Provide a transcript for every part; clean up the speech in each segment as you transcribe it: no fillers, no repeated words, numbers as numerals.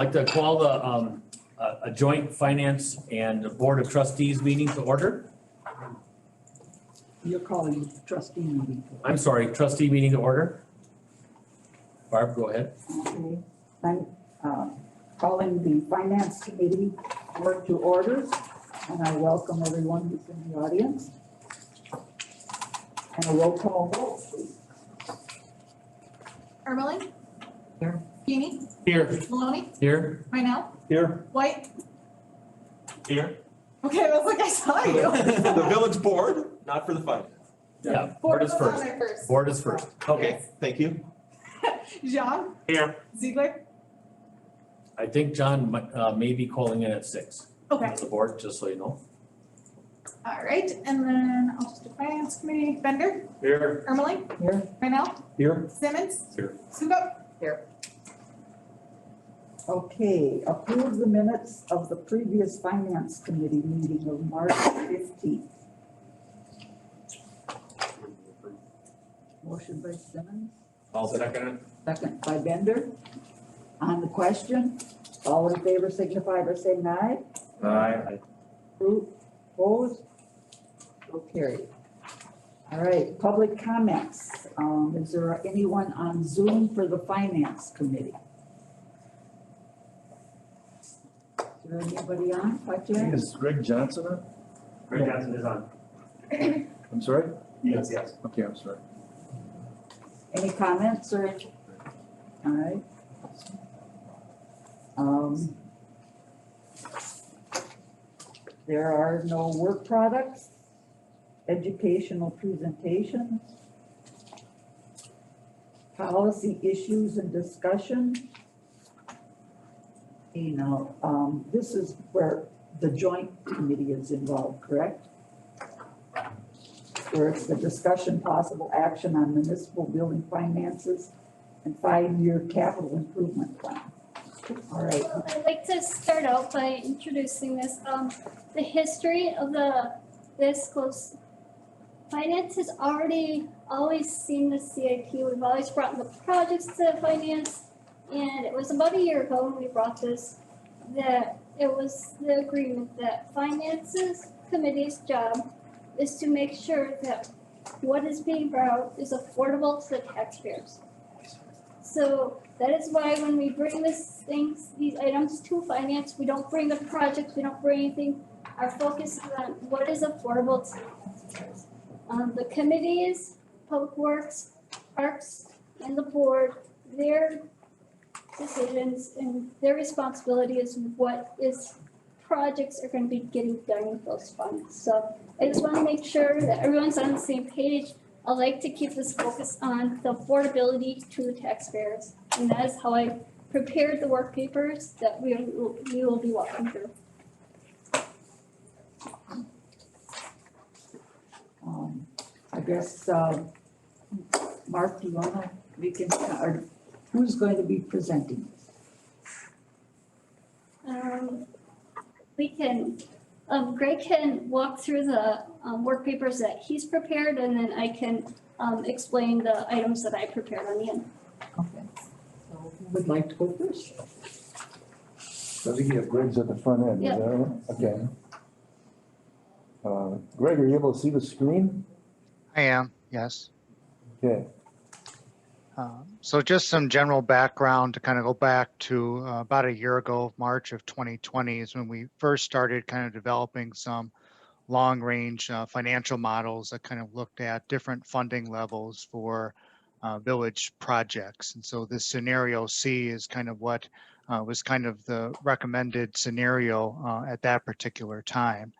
I'd like to call the a joint finance and board of trustees meeting to order. You're calling trustee meeting. I'm sorry, trustee meeting to order. Barb, go ahead. Okay, I'm calling the finance committee work to order, and I welcome everyone who's in the audience. And a roll call vote, please. Ermeling? Here. Keeney? Here. Maloney? Here. Reinell? Here. White? Here. Okay, I was like, I saw you. The village board, not for the finance. Yeah, board is was on first. there first. Board is first. Okay, thank you. Jean? Here. Ziegler? I think John may be calling in at 6. Okay, The board, just so you know. all right, and then I'll just do finance committee. Bender? Here. Ermeling? Here. Reinell? Here. Simmons? Here. Sugo? Okay, approve the minutes of the previous finance committee meeting of March 15th. Motion by Simmons, I'll second it. second by Bender. On the question, all in favor signify by saying aye. Aye. Approve, opposed, so carried. All right, public comments. Is there anyone on Zoom for the finance committee? Is there anybody on, Patrick? Is Greg Johnson on? Greg Johnson is on. I'm sorry? Yes, yes. Okay, I'm sorry. Any comments or? All right. There are no work products, educational presentations, policy issues and discussion. You know, this is where the joint committee is involved, correct? Where it's the discussion possible action on municipal building finances and 5-year capital improvement plan. All right, Well, I'd like to start out by introducing this, the history of this close. Finance has always seen the CIP, we've always brought the projects to finance. And it was about a year ago when we brought this, that it was the agreement that finances committee's job is to make sure that what is being brought is affordable to the taxpayers. So that is why when we bring these items to finance, we don't bring the projects, we don't bring anything. Our focus is on what is affordable to taxpayers. The committees, Public Works, Parks, and the board, their decisions and their responsibility is what projects are going to be getting done with those funds. So I just want to make sure that everyone's on the same page. I like to keep this focus on the affordability to the taxpayers. And that is how I prepared the work papers that we will be walking through. I guess, Mark, do you wanna, or who's going to be presenting? We can, Greg can walk through the work papers that he's prepared, and then I can explain the items that I prepared on the end. Okay. So who would like to go first? I think you have Greg's at the front end, is Yeah. that right? Okay. Greg, are you able to see the screen? I am, yes. Okay. So just some general background to kind of go back to about a year ago, March of 2020 is when we first started kind of developing some long-range financial models that kind of looked at different funding levels for village projects. And so this scenario C is kind of what was kind of the recommended scenario at that particular time.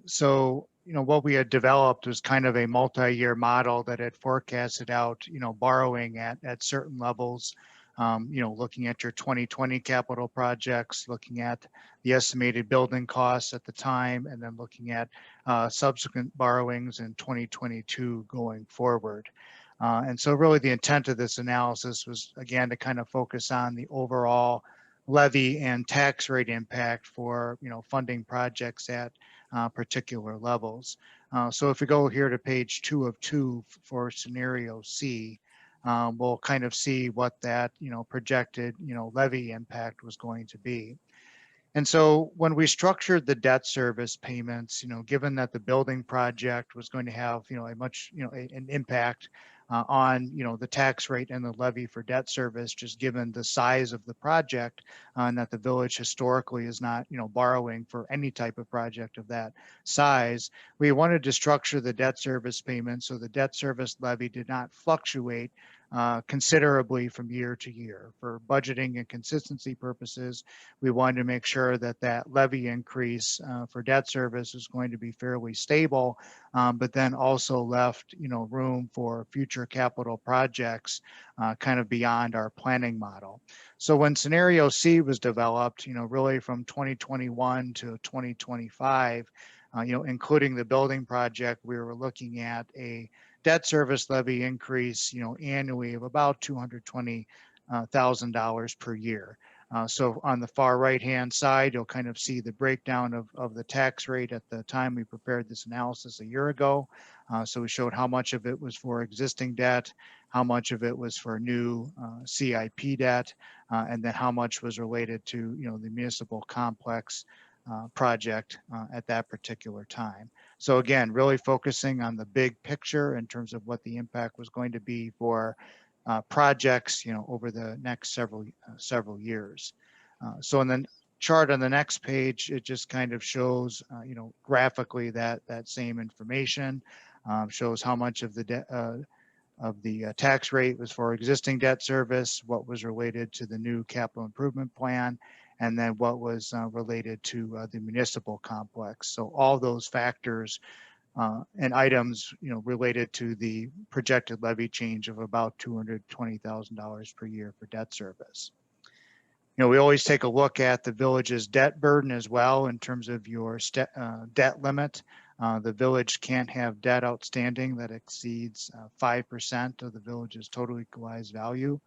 So what we had developed was kind of a multi-year model that had forecasted out, borrowing at certain levels, looking at your 2020 capital projects, looking at the estimated building costs at the time, and then looking at subsequent borrowings in 2022 going forward. And so really the intent of this analysis was, again, to kind of focus on the overall levy and tax rate impact for, funding projects at particular levels. So if we go here to page 2 of 2 for scenario C, we'll kind of see what that, projected, levy impact was going to be. And so when we structured the debt service payments, given that the building project was going to have, a much, an impact on, the tax rate and the levy for debt service, just given the size of the project, and that the village historically is not, borrowing for any type of project of that size, we wanted to structure the debt service payment so the debt service levy did not fluctuate considerably from year to year. For budgeting and consistency purposes, we wanted to make sure that that levy increase for debt service is going to be fairly stable, but then also left, room for future capital projects kind of beyond our planning model. So when scenario C was developed, really from 2021 to 2025, including the building project, we were looking at a debt service levy increase, annually of about $220,000 per year. So on the far right-hand side, you'll kind of see the breakdown of the tax rate at the time we prepared this analysis a year ago. So we showed how much of it was for existing debt, how much of it was for new CIP debt, and then how much was related to, the municipal complex project at that particular time. So again, really focusing on the big picture in terms of what the impact was going to be for projects, over the next several years. So in the chart on the next page, it just kind of shows, graphically that same information, shows how much of the tax rate was for existing debt service, what was related to the new capital improvement plan, and then what was related to the municipal complex. So all those factors and items, related to the projected levy change of about $220,000 per year for debt service. We always take a look at the village's debt burden as well in terms of your debt limit. The village can't have debt outstanding that exceeds 5% of the village's total equalized value.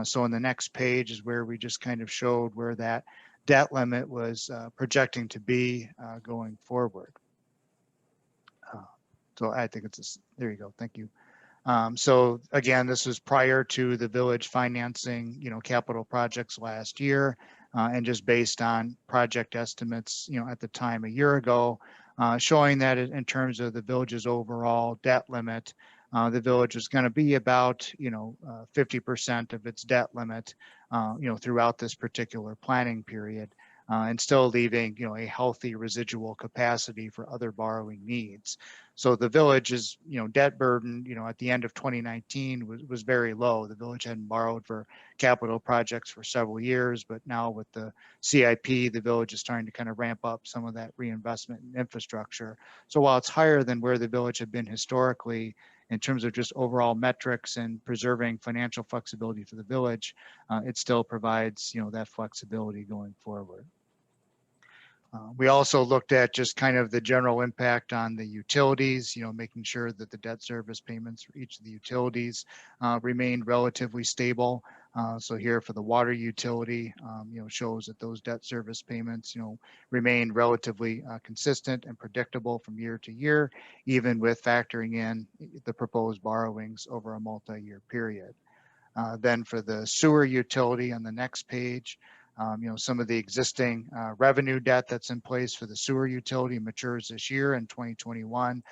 So on the next page is where we just kind of showed where that debt limit was projecting to be going forward. So I think there you go. Thank you. So again, this was prior to the village financing, capital projects last year, and just based on project estimates, at the time a year ago, showing that in terms of the village's overall debt limit, the village is going to be about, 50% of its debt limit, throughout this particular planning period. And still leaving, a healthy residual capacity for other borrowing needs. So the village's, debt burden, at the end of 2019 was very low. The village hadn't borrowed for capital projects for several years, but now with the CIP, the village is starting to kind of ramp up some of that reinvestment in infrastructure. So while it's higher than where the village had been historically, in terms of just overall metrics and preserving financial flexibility for the village, it still provides, that flexibility going forward. We also looked at just kind of the general impact on the utilities, making sure that the debt service payments for each of the utilities remained relatively stable. So here for the water utility, shows that those debt service payments, remain relatively consistent and predictable from year to year, even with factoring in the proposed borrowings over a multi-year period. Then for the sewer utility on the next page, some of the existing revenue debt that's in place for the sewer utility matures this year in 2021.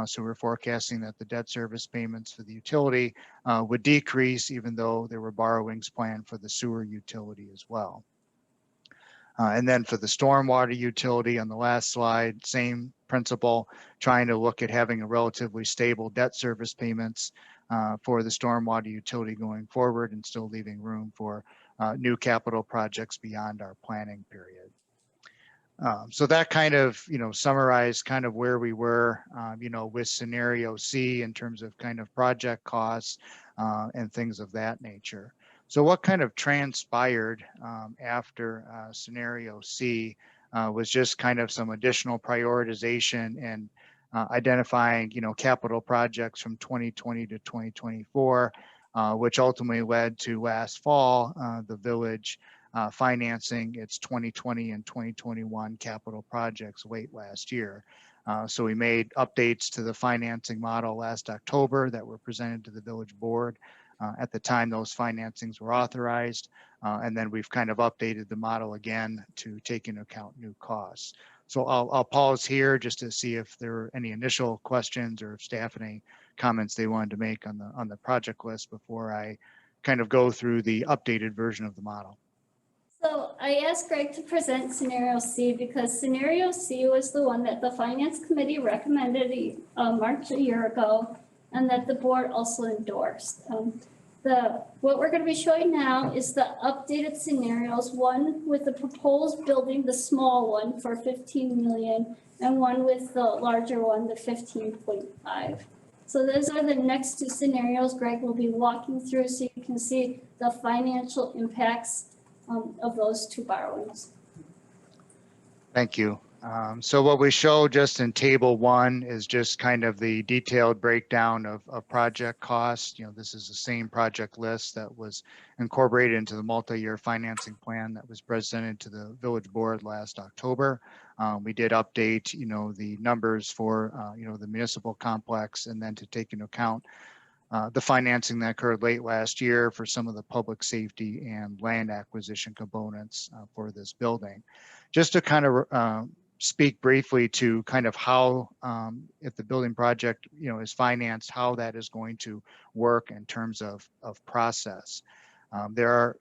So we're forecasting that the debt service payments for the utility would decrease, even though there were borrowings planned for the sewer utility as well. And then for the stormwater utility on the last slide, same principle, trying to look at having a relatively stable debt service payments for the stormwater utility going forward, and still leaving room for new capital projects beyond our planning period. So that kind of, summarized kind of where we were, with scenario C in terms of kind of project costs and things of that nature. So what kind of transpired after scenario C was just kind of some additional prioritization and identifying, capital projects from 2020 to 2024, which ultimately led to last fall, the village financing its 2020 and 2021 capital projects late last year. So we made updates to the financing model last October that were presented to the village board at the time those financings were authorized. And then we've kind of updated the model again to take into account new costs. So I'll pause here just to see if there are any initial questions or if staff had any comments they wanted to make on the project list before I kind of go through the updated version of the model. So I asked Greg to present scenario C because scenario C was the one that the finance committee recommended March a year ago and that the board also endorsed. What we're going to be showing now is the updated scenarios, one with the proposed building, the small one for 15 million, and one with the larger one, the 15.5. So those are the next two scenarios Greg will be walking through so you can see the financial impacts of those two borrowings. Thank you. So what we show just in table 1 is just kind of the detailed breakdown of project costs. This is the same project list that was incorporated into the multi-year financing plan that was presented to the village board last October. We did update, the numbers for, the municipal complex, and then to take into account the financing that occurred late last year for some of the public safety and land acquisition components for this building. Just to kind of speak briefly to kind of how, if the building project, is financed, how that is going to work in terms of process.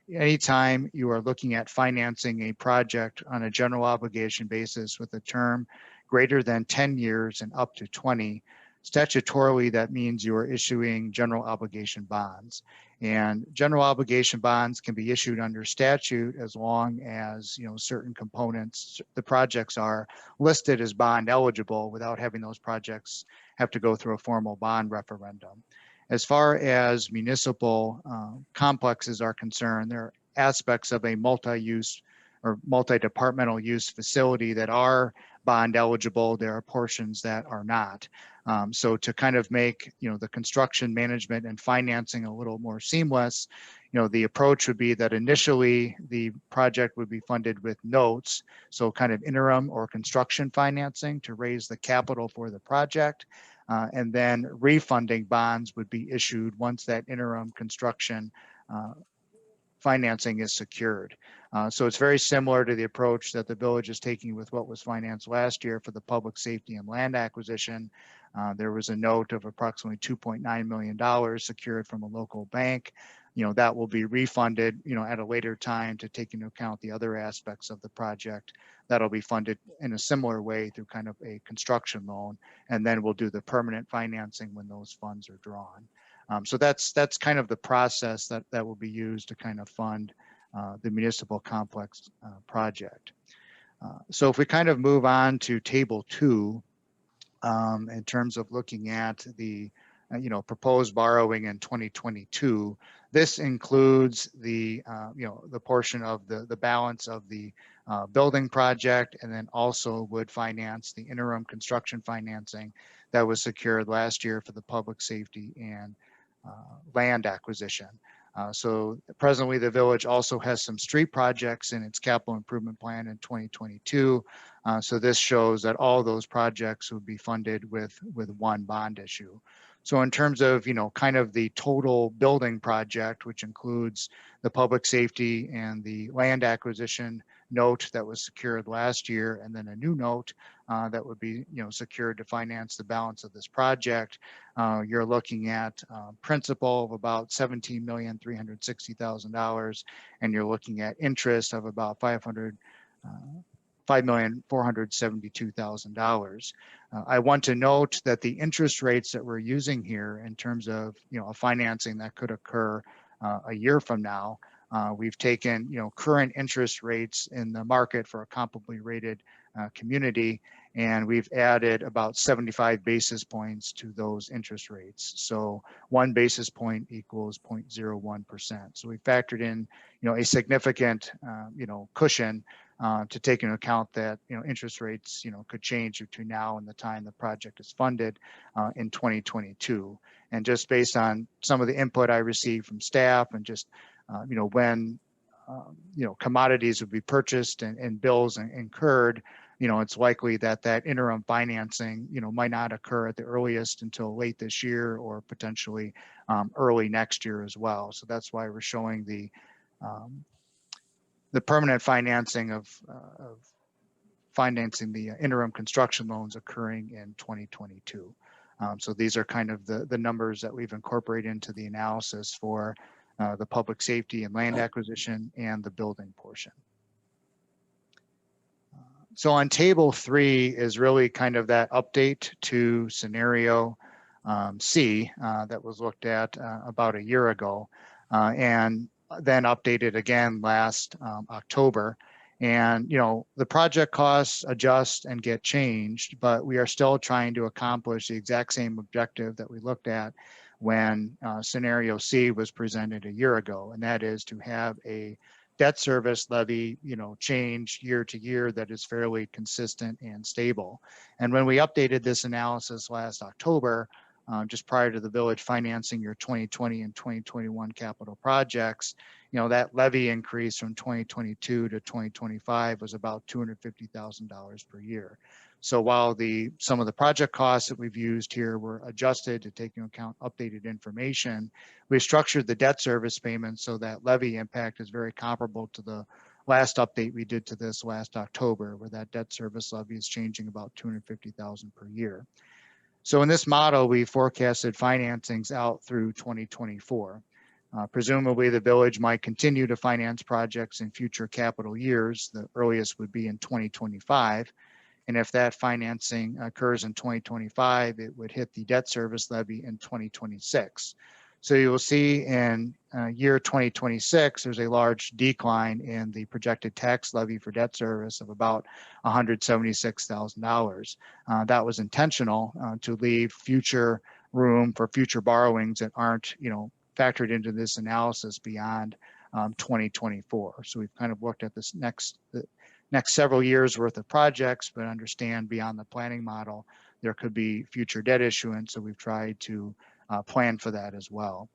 Anytime you are looking at financing a project on a general obligation basis with a term greater than 10 years and up to 20, statutorily, that means you are issuing general obligation bonds. And general obligation bonds can be issued under statute as long as certain components, the projects are listed as bond eligible without having those projects have to go through a formal bond referendum. As far as municipal complexes are concerned, there are aspects of a multi-use or multi-departmental use facility that are bond eligible. There are portions that are not. So to kind of make the construction management and financing a little more seamless, the approach would be that initially the project would be funded with notes, so kind of interim or construction financing to raise the capital for the project, and then refunding bonds would be issued once that interim construction financing is secured. So it's very similar to the approach that the village is taking with what was financed last year for the public safety and land acquisition. There was a note of approximately $2.9 million secured from a local bank. That will be refunded, at a later time to take into account the other aspects of the project. That'll be funded in a similar way through kind of a construction loan, and then we'll do the permanent financing when those funds are drawn. So that's kind of the process that will be used to kind of fund the municipal complex project. So if we kind of move on to table 2, in terms of looking at the proposed borrowing in 2022, this includes the the portion of the balance of the building project, and then also would finance the interim construction financing that was secured last year for the public safety and land acquisition. So presently the village also has some street projects in its capital improvement plan in 2022. So this shows that all those projects would be funded with one bond issue. So in terms of, kind of the total building project, which includes the public safety and the land acquisition note that was secured last year, and then a new note that would be, secured to finance the balance of this project, you're looking at principal of about $17,360,000, and you're looking at interest of about $5,472,000. I want to note that the interest rates that we're using here in terms of, a financing that could occur a year from now, we've taken, current interest rates in the market for a comparably rated community, and we've added about 75 basis points to those interest rates. So 1 basis point equals 0.01%. So we factored in, a significant, cushion to take into account that, interest rates, could change between now and the time the project is funded in 2022. And just based on some of the input I received from staff and just, when, commodities would be purchased and bills incurred, it's likely that that interim financing, might not occur at the earliest until late this year or potentially early next year as well. So that's why we're showing the permanent financing of financing the interim construction loans occurring in 2022. So these are kind of the numbers that we've incorporated into the analysis for the public safety and land acquisition and the building portion. So on table 3 is really kind of that update to scenario C that was looked at about a year ago and then updated again last October. And, the project costs adjust and get changed, but we are still trying to accomplish the exact same objective that we looked at when scenario C was presented a year ago. And that is to have a debt service levy, change year to year that is fairly consistent and stable. And when we updated this analysis last October, just prior to the village financing your 2020 and 2021 capital projects, that levy increase from 2022 to 2025 was about $250,000 per year. So while some of the project costs that we've used here were adjusted to take into account updated information, we structured the debt service payments so that levy impact is very comparable to the last update we did to this last October, where that debt service levy is changing about $250,000 per year. So in this model, we forecasted financings out through 2024. Presumably, the village might continue to finance projects in future capital years. The earliest would be in 2025. And if that financing occurs in 2025, it would hit the debt service levy in 2026. So you will see in year 2026, there's a large decline in the projected tax levy for debt service of about $176,000. That was intentional to leave future room for future borrowings that aren't, factored into this analysis beyond 2024. So we've kind of looked at this next several years worth of projects, but understand beyond the planning model, there could be future debt issuance. So we've tried to plan for that as well.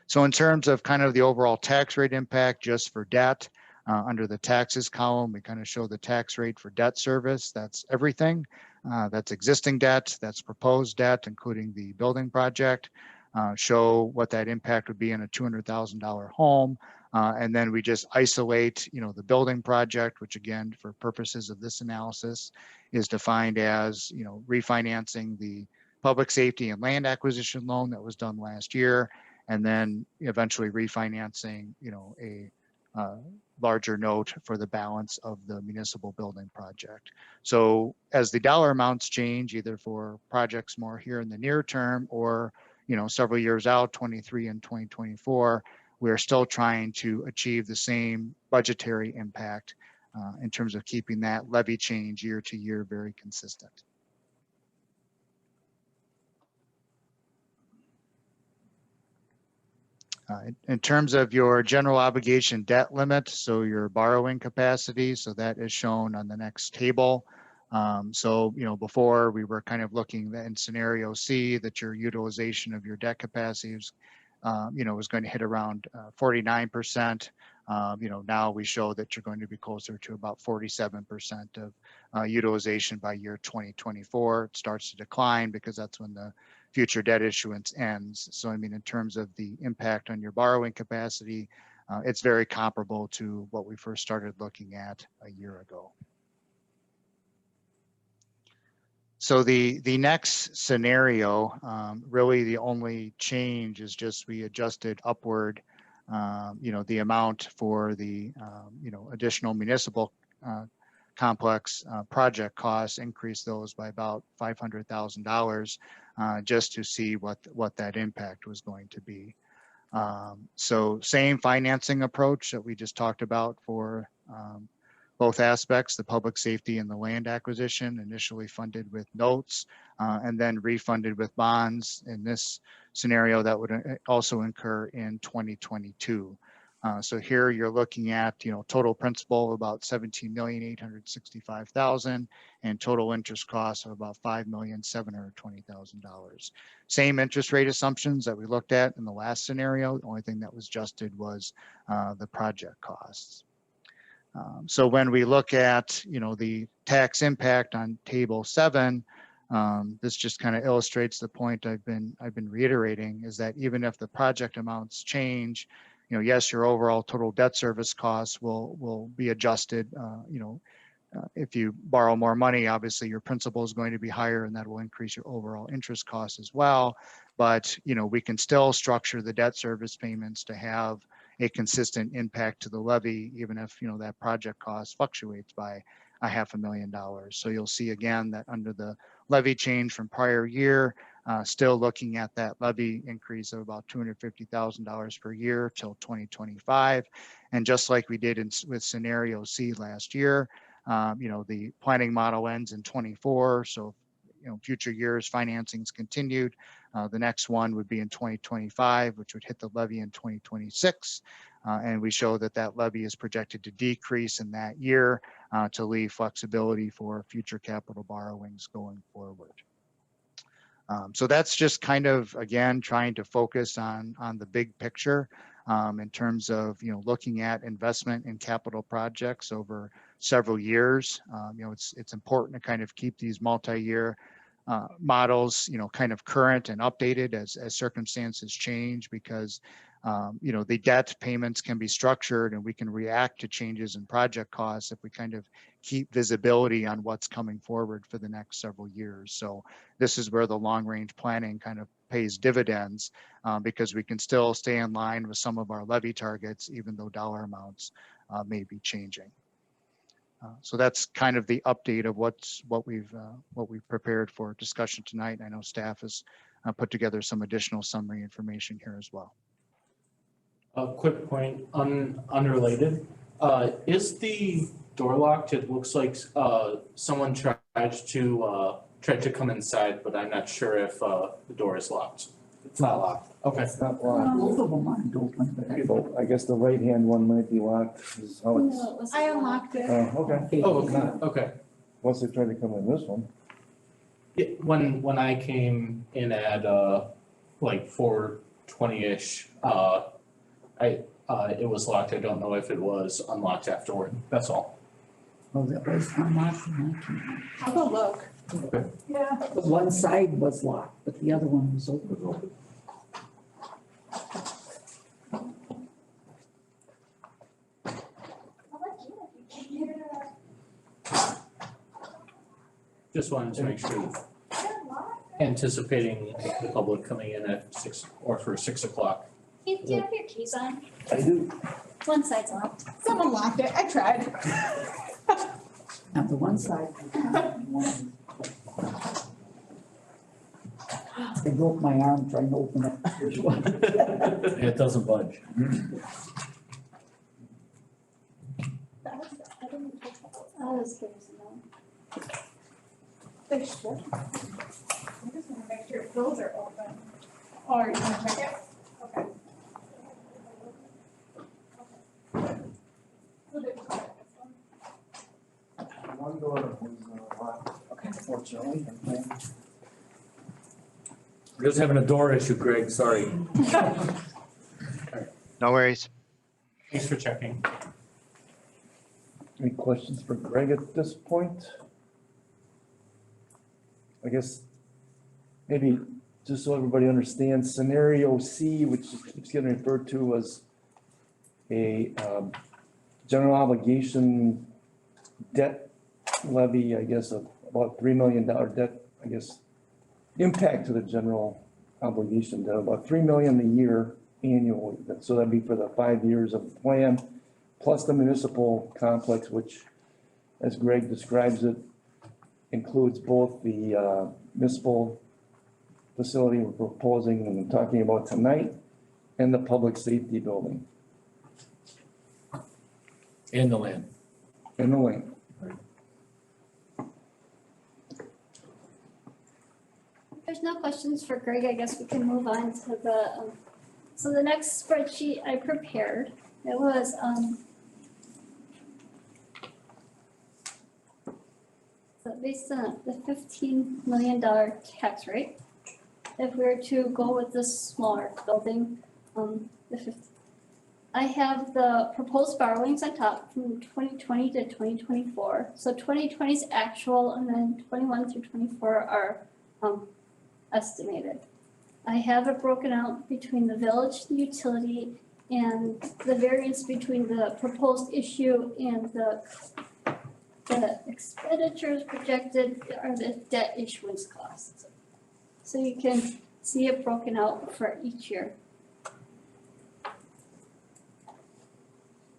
So in terms of kind of the overall tax rate impact just for debt, under the taxes column, we kind of show the tax rate for debt service. That's everything. That's existing debt, that's proposed debt, including the building project. Show what that impact would be in a $200,000 home. And then we just isolate, the building project, which again, for purposes of this analysis, is defined as, refinancing the public safety and land acquisition loan that was done last year, and then eventually refinancing, a larger note for the balance of the municipal building project. So as the dollar amounts change, either for projects more here in the near term or several years out, 23 and 2024, we're still trying to achieve the same budgetary impact in terms of keeping that levy change year to year very consistent. In terms of your general obligation debt limit, so your borrowing capacity, so that is shown on the next table. So, before we were kind of looking in scenario C that your utilization of your debt capacity was, was going to hit around 49%. Now we show that you're going to be closer to about 47% of utilization by year 2024. It starts to decline because that's when the future debt issuance ends. So, in terms of the impact on your borrowing capacity, it's very comparable to what we first started looking at a year ago. So the next scenario, really the only change is just we adjusted upward, the amount for the, additional municipal complex project costs, increase those by about $500,000 just to see what that impact was going to be. So same financing approach that we just talked about for both aspects, the public safety and the land acquisition, initially funded with notes and then refunded with bonds. In this scenario, that would also incur in 2022. So here you're looking at, total principal of about $17,865,000 and total interest costs of about $5,720,000. Same interest rate assumptions that we looked at in the last scenario. The only thing that was adjusted was the project costs. So when we look at, the tax impact on table 7, this just kind of illustrates the point I've been reiterating, is that even if the project amounts change, yes, your overall total debt service costs will be adjusted. If you borrow more money, obviously your principal is going to be higher, and that will increase your overall interest costs as well. But we can still structure the debt service payments to have a consistent impact to the levy, even if that project cost fluctuates by $500,000. So you'll see again that under the levy change from prior year, still looking at that levy increase of about $250,000 per year till 2025. And just like we did with scenario C last year, the planning model ends in 24. So, future years financing's continued. The next one would be in 2025, which would hit the levy in 2026. And we show that levy is projected to decrease in that year to leave flexibility for future capital borrowings going forward. So that's just kind of, again, trying to focus on the big picture in terms of, looking at investment in capital projects over several years. It's important to kind of keep these multi-year models, kind of current and updated as circumstances change, because the debt payments can be structured and we can react to changes in project costs if we kind of keep visibility on what's coming forward for the next several years. So this is where the long range planning kind of pays dividends, because we can still stay in line with some of our levy targets, even though dollar amounts may be changing. So that's kind of the update of what we've prepared for discussion tonight. I know staff has put together some additional summary information here as well. A quick point, unrelated. Is the door locked? It looks like someone tried to come inside, but I'm not sure if the door is locked. It's not locked. Okay. It's not locked. Both of them aren't open, but I. So I guess the right-hand one might be locked, is how it's, No, it was I unlocked it. okay. Oh, okay. Okay. Once they try to come in this one. Yeah, when I came in at like 4:20ish, it was locked. I don't know if it was unlocked afterward. That's all. Oh, that was unlocked when I came I'll go look. Okay. Yeah. in. The one side was locked, but the other one was open. Just wanted to make sure. Anticipating the public coming in at 6 or for 6 o'clock. Keith, do you have your keys on? I do. One side's locked. Someone locked it. I tried. Now, the one side. I broke my arm trying to open up the first one. It doesn't budge. I was curious to know. They should. I just want to make sure those are open. Or you want to check it? Okay. We'll do it. One door was locked, unfortunately. We're just having a door issue, Greg, sorry. No worries. Thanks for checking. Any questions for Greg at this point? I guess maybe just so everybody understands, scenario C, which keeps getting referred to as a general obligation debt levy, I guess, of about $3 million debt, I guess, impact to the general obligation debt, about $3 million a year annually. So that'd be for the 5 years of the plan, plus the municipal complex, which, as Greg describes it, includes both the municipal facility we're proposing and talking about tonight, and the public safety building And the land. in the lane. If there's no questions for Greg, I guess we can move on to the, so the next spreadsheet I prepared, it was, so based on the $15 million tax rate, if we were to go with this smaller building, the I have the proposed borrowings on top from 2020 to 2024. So 2020 is actual and then 21 through 24 are estimated. I have it broken out between the village, the utility, and the variance between the proposed issue and the expenditures projected are the debt issuance costs. So you can see it broken out for each year.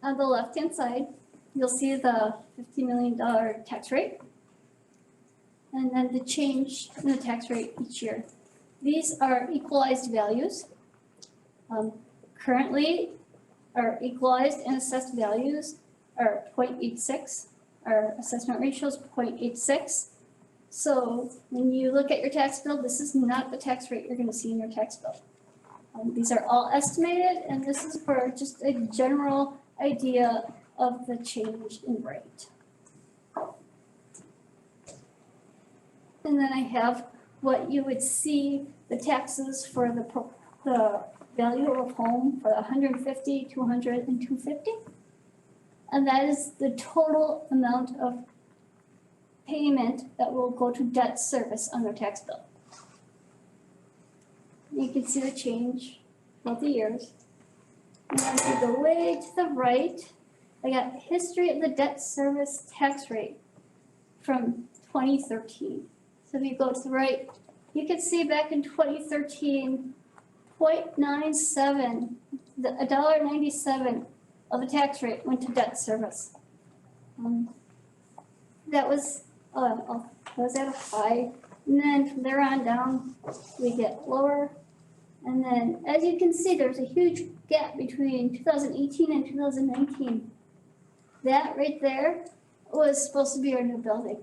On the left-hand side, you'll see the $50 million tax rate. And then the change in the tax rate each year. These are equalized values. Currently, our equalized and assessed values are 0.86. Our assessment ratio is 0.86. So when you look at your tax bill, this is not the tax rate you're gonna see in your tax bill. These are all estimated, and this is for just a general idea of the change in rate. And then I have what you would see the taxes for the value of home for 150, 200, and 250. And that is the total amount of payment that will go to debt service on their tax bill. You can see the change throughout the years. And then to the way to the right, I got history of the debt service tax rate from 2013. So if you go to the right, you can see back in 2013, 0.97, $1.97 of the tax rate went to debt service. That was at a high, and then from there on down, we get lower. And then, as you can see, there's a huge gap between 2018 and 2019. That right there was supposed to be our new building.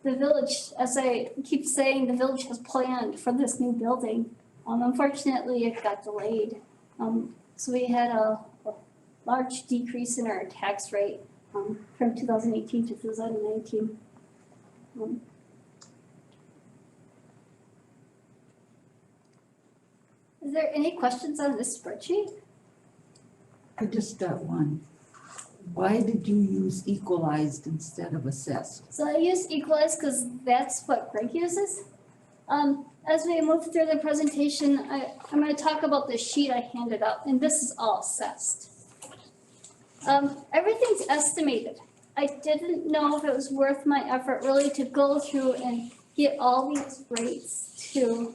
The village, as I keep saying, the village has planned for this new building. Unfortunately, it got delayed. So we had a large decrease in our tax rate from 2018 to 2019. Is there any questions on this spreadsheet? I just got one. Why did you use equalized instead of assessed? So I use equalize because that's what Greg uses. As we move through the presentation, I'm going to talk about the sheet I handed out, and this is all assessed. Everything's estimated. I didn't know if it was worth my effort really to go through and get all these rates to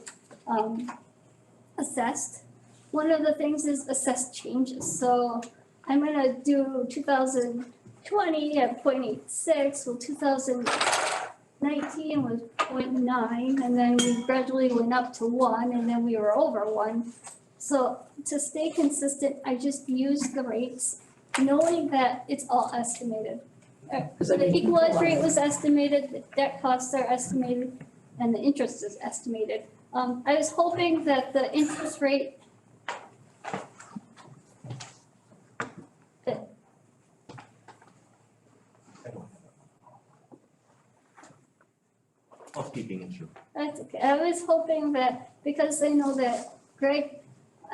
assessed. One of the things is assessed changes. So I'm gonna do 2020 at 0.86, well, 2019 was 0.9, and then we gradually went up to 1, and then we were over 1. So to stay consistent, I just used the rates, knowing that it's all estimated. The equalized rate was estimated, the debt costs are estimated, and the interest is estimated. I was hoping that the interest rate Housekeeping issue. That's okay. I was hoping that, because I know that Greg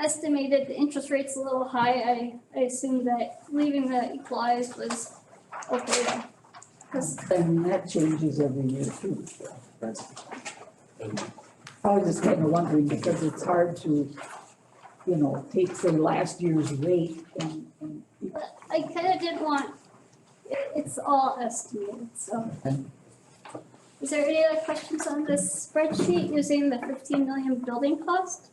estimated the interest rates a little high, I assumed that leaving the equalized was okay. And that changes every year too. I was just kind of wondering, because it's hard to, take, say, last year's rate and But I kind of didn't want, it's all estimated, so. Is there any other questions on this spreadsheet using the 15 million building cost?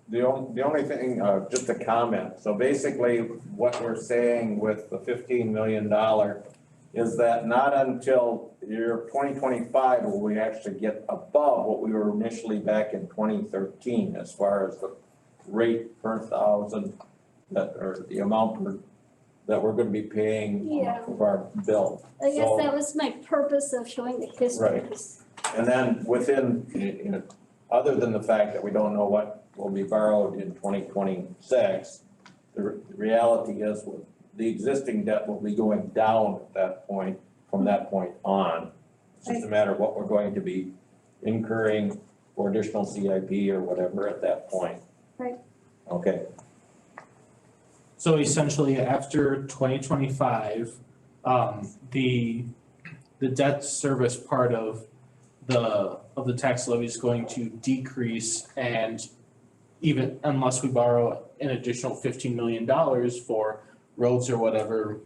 The only thing, just a comment, so basically what we're saying with the $15 million is that not until year 2025 will we actually get above what we were initially back in 2013 as far as the rate per thousand or the amount that we're gonna be paying Yeah. of our bill. I guess So- that was my purpose of showing the history. Right. And then within, other than the fact that we don't know what will be borrowed in 2026, the reality is the existing debt will be going down at that point, from that point on. It's just a matter of what we're going to be incurring for additional CIP or whatever at that point. Right. Okay, So essentially, after 2025, the debt service part of the tax levy is going to decrease, and even unless we borrow an additional $15 million for roads or whatever,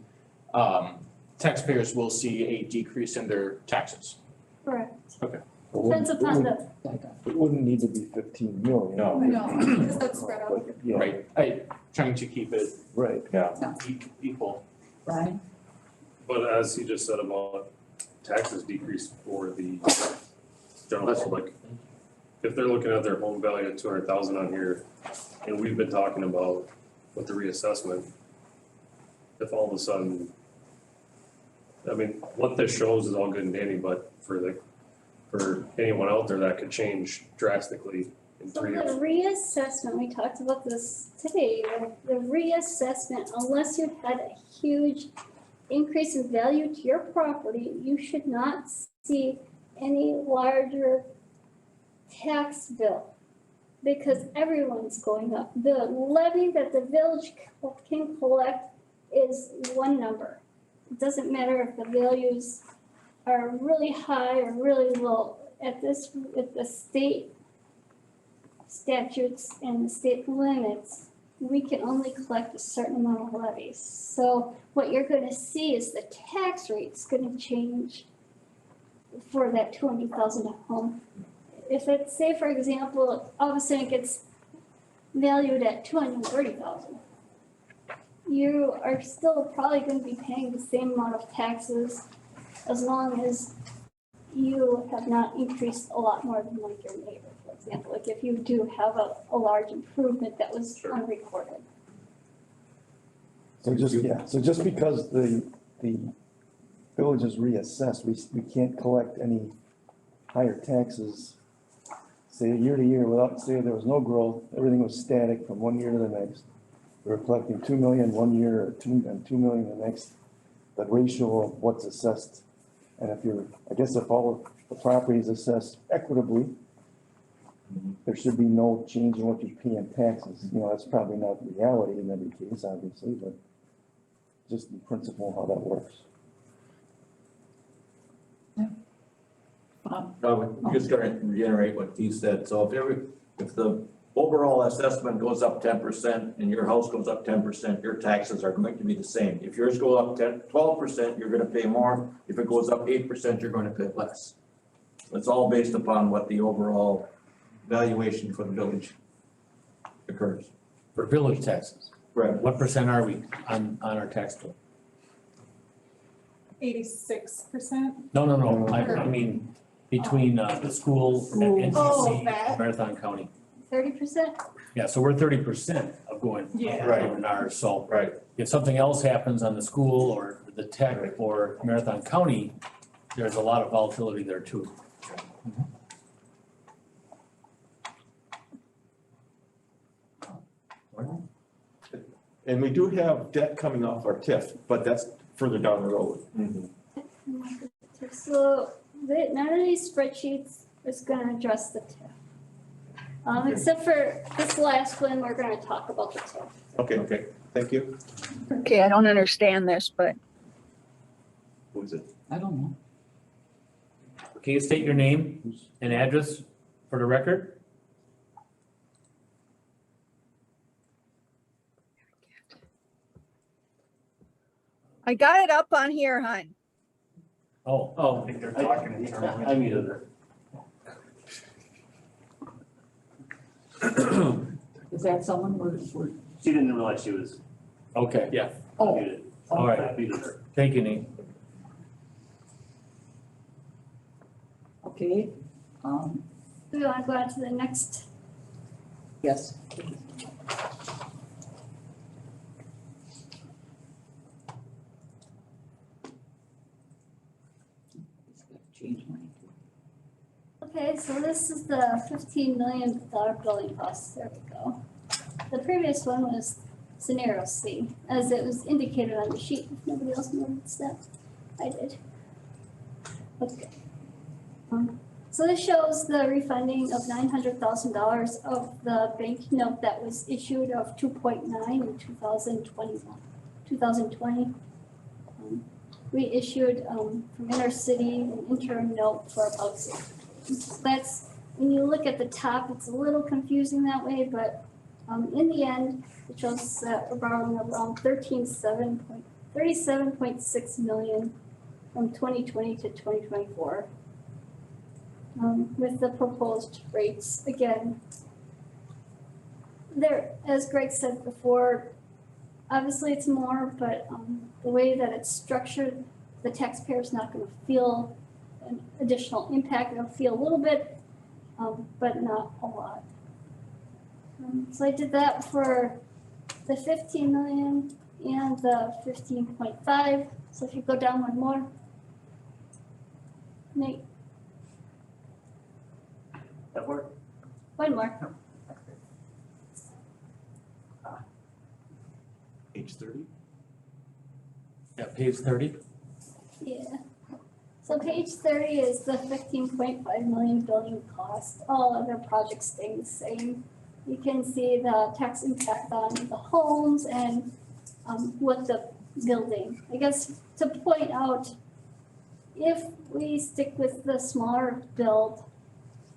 taxpayers will see a decrease in their taxes. Correct. It Depends wouldn't- upon the, It wouldn't need to be 15 million. no, No, because that's spread out. But, yeah, Right. Trying to keep it right. yeah, equal. Brian? But as he just said about taxes decrease for the general public, if they're looking at their home value at 200,000 on here, and we've been talking about with the reassessment, if all of a sudden, I mean, what this shows is all good and dandy, but for anyone out there, that could change drastically in so 3 the years. reassessment, we talked about this today, the reassessment, unless you've had a huge increase in value to your property, you should not see any larger tax bill, because everyone's going up. The levy that the village can collect is one number. It doesn't matter if the values are really high or really low. At the state statutes and the state limits, we can only collect a certain amount of levies. So what you're gonna see is the tax rate's gonna change for that 200,000 home. If it's, say for example, all of a sudden it gets valued at 230,000, you are still probably gonna be paying the same amount of taxes as long as you have not increased a lot more than like your neighbor, for example. Like if you do have a large improvement that was unrecorded. So just because the village is reassessed, we can't collect any higher taxes, say year to year, without, say there was no growth, everything was static from one year to the next. We were collecting 2 million one year, or 2 million the next, the ratio of what's assessed. And if all of the property is assessed equitably, there should be no change in what you pay in taxes. You know, that's probably not the reality in every case, obviously, but just in principle, how that works. no, I'm just gonna reiterate what he said, so if the overall assessment goes up 10% and your house goes up 10%, your taxes are going to be the same. If yours go up 12%, you're gonna pay more. If it goes up 8%, you're gonna pay less. It's all based upon what the overall valuation for the village occurs. For village taxes, Correct. what percent are we on our tax bill? 86%. No, I mean, between the school, and Oh, NCC, that. Marathon County. 30%? Yeah, so we're 30% of going Yeah. right in ours, so Right. if something else happens on the school or the tech or Marathon County, there's a lot of volatility there too. And we do have debt coming off our TIF, but that's further down the road. So none of these spreadsheets is gonna address the TIF. Except for this last one, we're gonna talk about the TIF. Okay, thank you. Okay, I don't understand this, but Who is it? I don't know. Can you state your name and address for the record? I got it up on here, hon. Oh, I think they're talking. I muted her. Is that someone we're, She didn't realize she was Okay. Yeah. oh, muted. All right. I muted her. Thank you, Nate. okay, We wanna go on to the next, yes. Change mine. okay, so this is the $15 million building cost, there we go. The previous one was scenario C, as it was indicated on the sheet, if nobody else noticed that, I did. Okay. So this shows the refunding of $900,000 of the bank note that was issued of 2.9 in 2020. We issued from Intercity an interim note for about 6. So that's, when you look at the top, it's a little confusing that way, but in the end, it shows that we're borrowing around 37.6 million from 2020 to 2024. With the proposed rates, again, there, as Greg said before, obviously it's more, but the way that it's structured, the taxpayer's not gonna feel an additional impact. They'll feel a little bit, but not a lot. So I did that for the 15 million and the 15.5. So if you go down one more. Nate, That work? one more. Page 30? Yeah, page 30. Yeah. So page 30 is the 15.5 million building cost. All other projects staying the same. You can see the tax impact on the homes and what the building. I guess to point out, if we stick with the smaller build,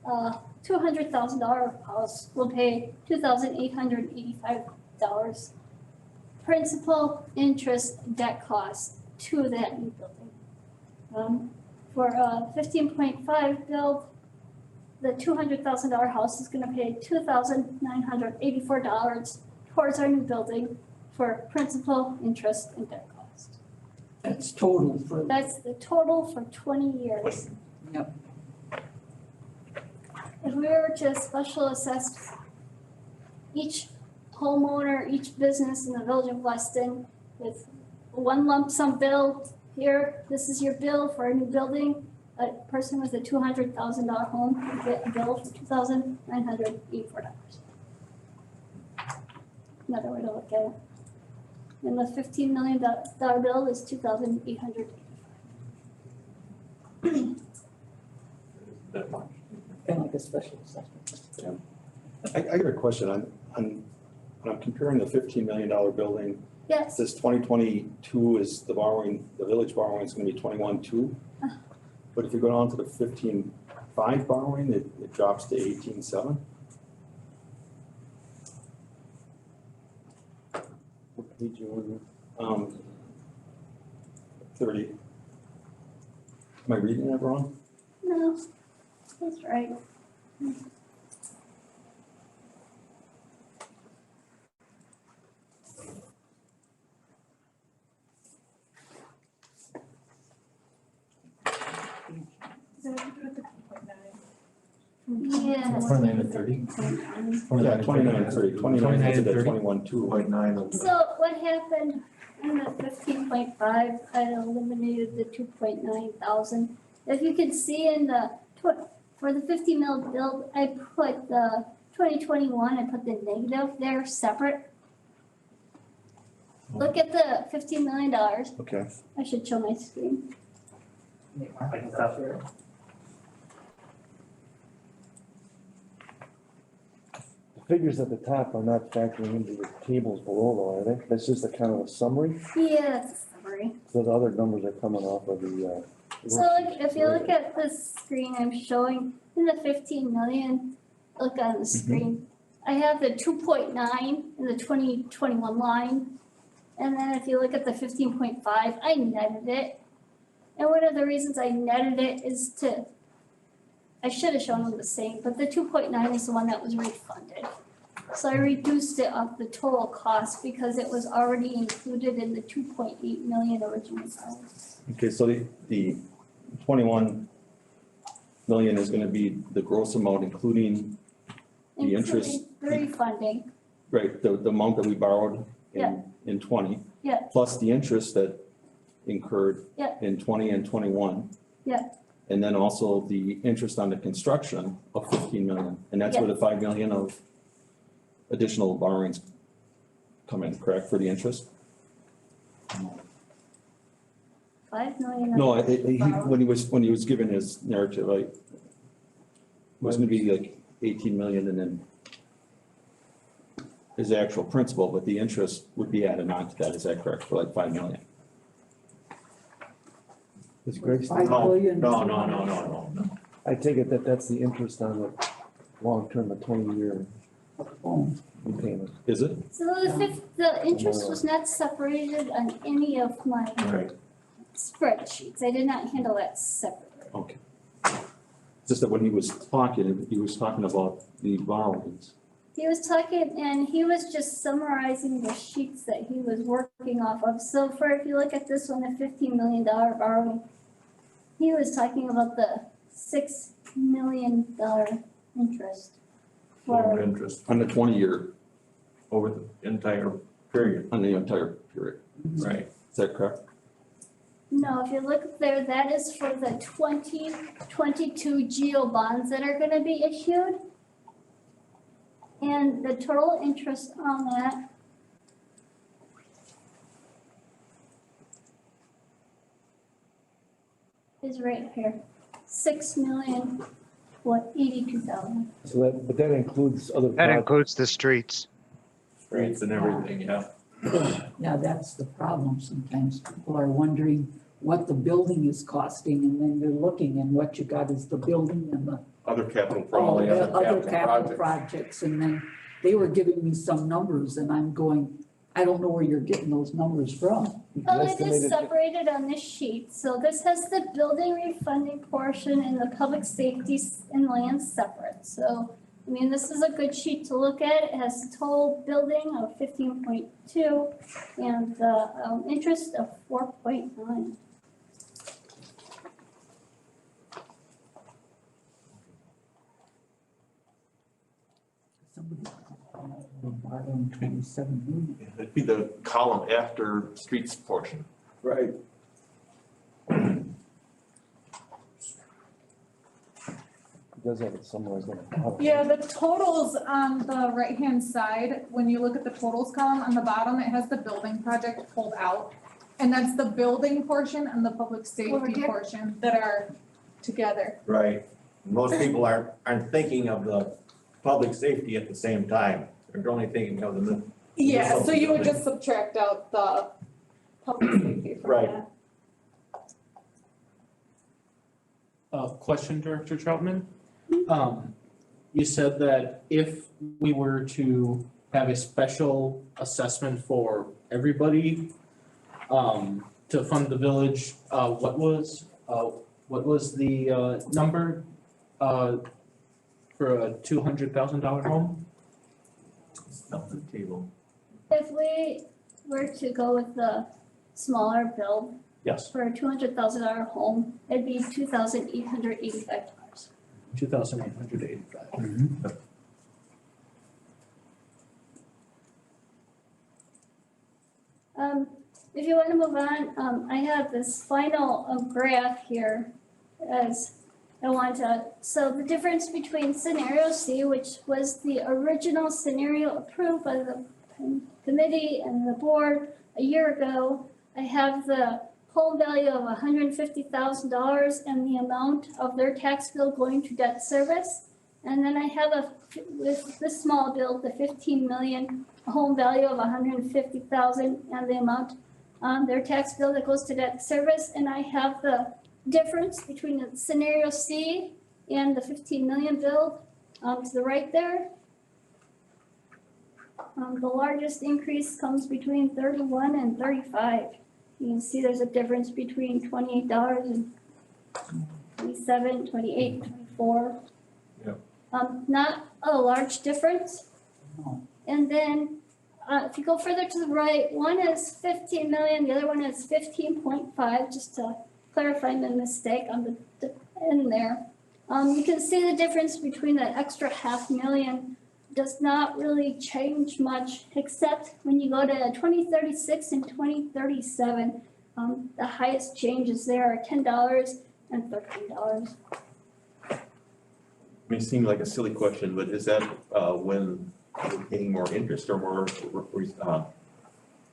$200,000 house will pay $2,885 principal, interest, debt cost to that new building. For a 15.5 build, the $200,000 house is gonna pay $2,984 towards our new building for principal, interest, and debt cost. That's total for, That's the total for 20 years. Yep. If we were to special assess each homeowner, each business in the village of Weston with one lump sum bill, here, this is your bill for a new building. A person with a $200,000 home would get a bill for $2,984. Another way to look at it. And the $15 million bill is $2,885. kind of like a special assessment. I got a question on, when I'm comparing the $15 million building, Yes, this 2022 is the borrowing, the village borrowing is gonna be 21.2. But if you go down to the 15.5 borrowing, it drops to 18.7. What page you on? 30. Am I reading that wrong? no, that's right. Yeah. 29 to 30. Yeah, 29 and 30. 29 is at 30. 21.2. So what happened in the 15.5, I eliminated the 2.9 thousand. If you can see in the, for the 50 mil build, I put the 2021, I put the negative there separate. Look at the $15 million. Okay. I should show my screen. I can stop there. The figures at the top are not factoring into the tables below though, are they? That's just a kind of a summary, Yeah, that's a summary. so the other numbers are coming off of the, So like, if you look at the screen, I'm showing in the 15 million, look on the screen. I have the 2.9 in the 2021 line. And then if you look at the 15.5, I netted it. And one of the reasons I netted it is I should have shown them the same, but the 2.9 is the one that was refunded. So I reduced it off the total cost because it was already included in the 2.8 million original cost. Okay, so the 21 million is gonna be the gross amount, including the interest. Including the refunding, Right, the amount that we borrowed Yeah. in 20. Yeah. Plus the interest that incurred. Yeah. In 20 and 21. Yeah. And then also the interest on the construction of 15 million, and that's where the 5 million of additional borrowings come in, correct, for the interest? 5 million. No, when he was giving his narrative, was gonna be like 18 million and then his actual principal, but the interest would be added on to that, is that correct, for like 5 million? Is Greg Five still, million. No. I take it that that's the interest on the long-term, the 20-year repayment. Is it? So the interest was not separated on any of my Right. spreadsheets. I did not handle that separately. Okay. Just that when he was talking about the borrowings. He was talking, and he was just summarizing the sheets that he was working off of. So for, if you look at this one, the $15 million borrowing, he was talking about the $6 million interest Total for, interest On the 20-year, over the entire period, on the entire period, right? is that correct? no, if you look there, that is for the 2022 GEO bonds that are gonna be issued. And the total interest on that is right here, 6,082,000. So that, but that includes other That projects. includes the streets. Rates and everything, yeah. Yeah, that's the problem. Sometimes people are wondering what the building is costing, and then you're looking and what you got is the building and the Other capital all projects. the other capital projects. And then they were giving me some numbers and I'm going, I don't know where you're getting those numbers from. Well, it is Estimated- separated on this sheet, so this has the building refunding portion and the public safety and land separate, so. I mean, this is a good sheet to look at, it has the total building of 15.2 and the interest of 4.9. Somebody borrowing 27 million. It'd be the column after streets portion. Right. It does have it summarized on the bottom. Yeah, the totals on the right-hand side, when you look at the totals column on the bottom, it has the building project pulled out. And that's the building portion and the public Over safety here. portion that are together. Right. Most people aren't thinking of the public safety at the same time. They're only thinking of the. Yeah, so you would just subtract out the public safety from Right. that. Question, Director Troutman? You said that if we were to have a special assessment for everybody, to fund the village, what was the, number, for a $200,000 home? It's off the table. If we were to go with the smaller build Yes, for a $200,000 home, it'd be $2,885. 2,885. If you want to move on, I have this final graph here as I want to, so the difference between scenario C, which was the original scenario approved by the committee and the board a year ago, I have the home value of $150,000 and the amount of their tax bill going to debt service. And then I have with this small bill, the 15 million, a home value of 150,000 and the amount on their tax bill that goes to debt service. And I have the difference between the scenario C and the 15 million bill to the right there. The largest increase comes between 31 and 35. You can see there's a difference between $28 and 27, 28, 24. Yep. Not a large difference. No. And then, if you go further to the right, one is 15 million, the other one is 15.5, just to clarify the mistake on the end there. You can see the difference between that extra $500,000 does not really change much, except when you go to 2036 and 2037, the highest changes there are $10 and $13. May seem like a silly question, but is that when we're paying more interest or more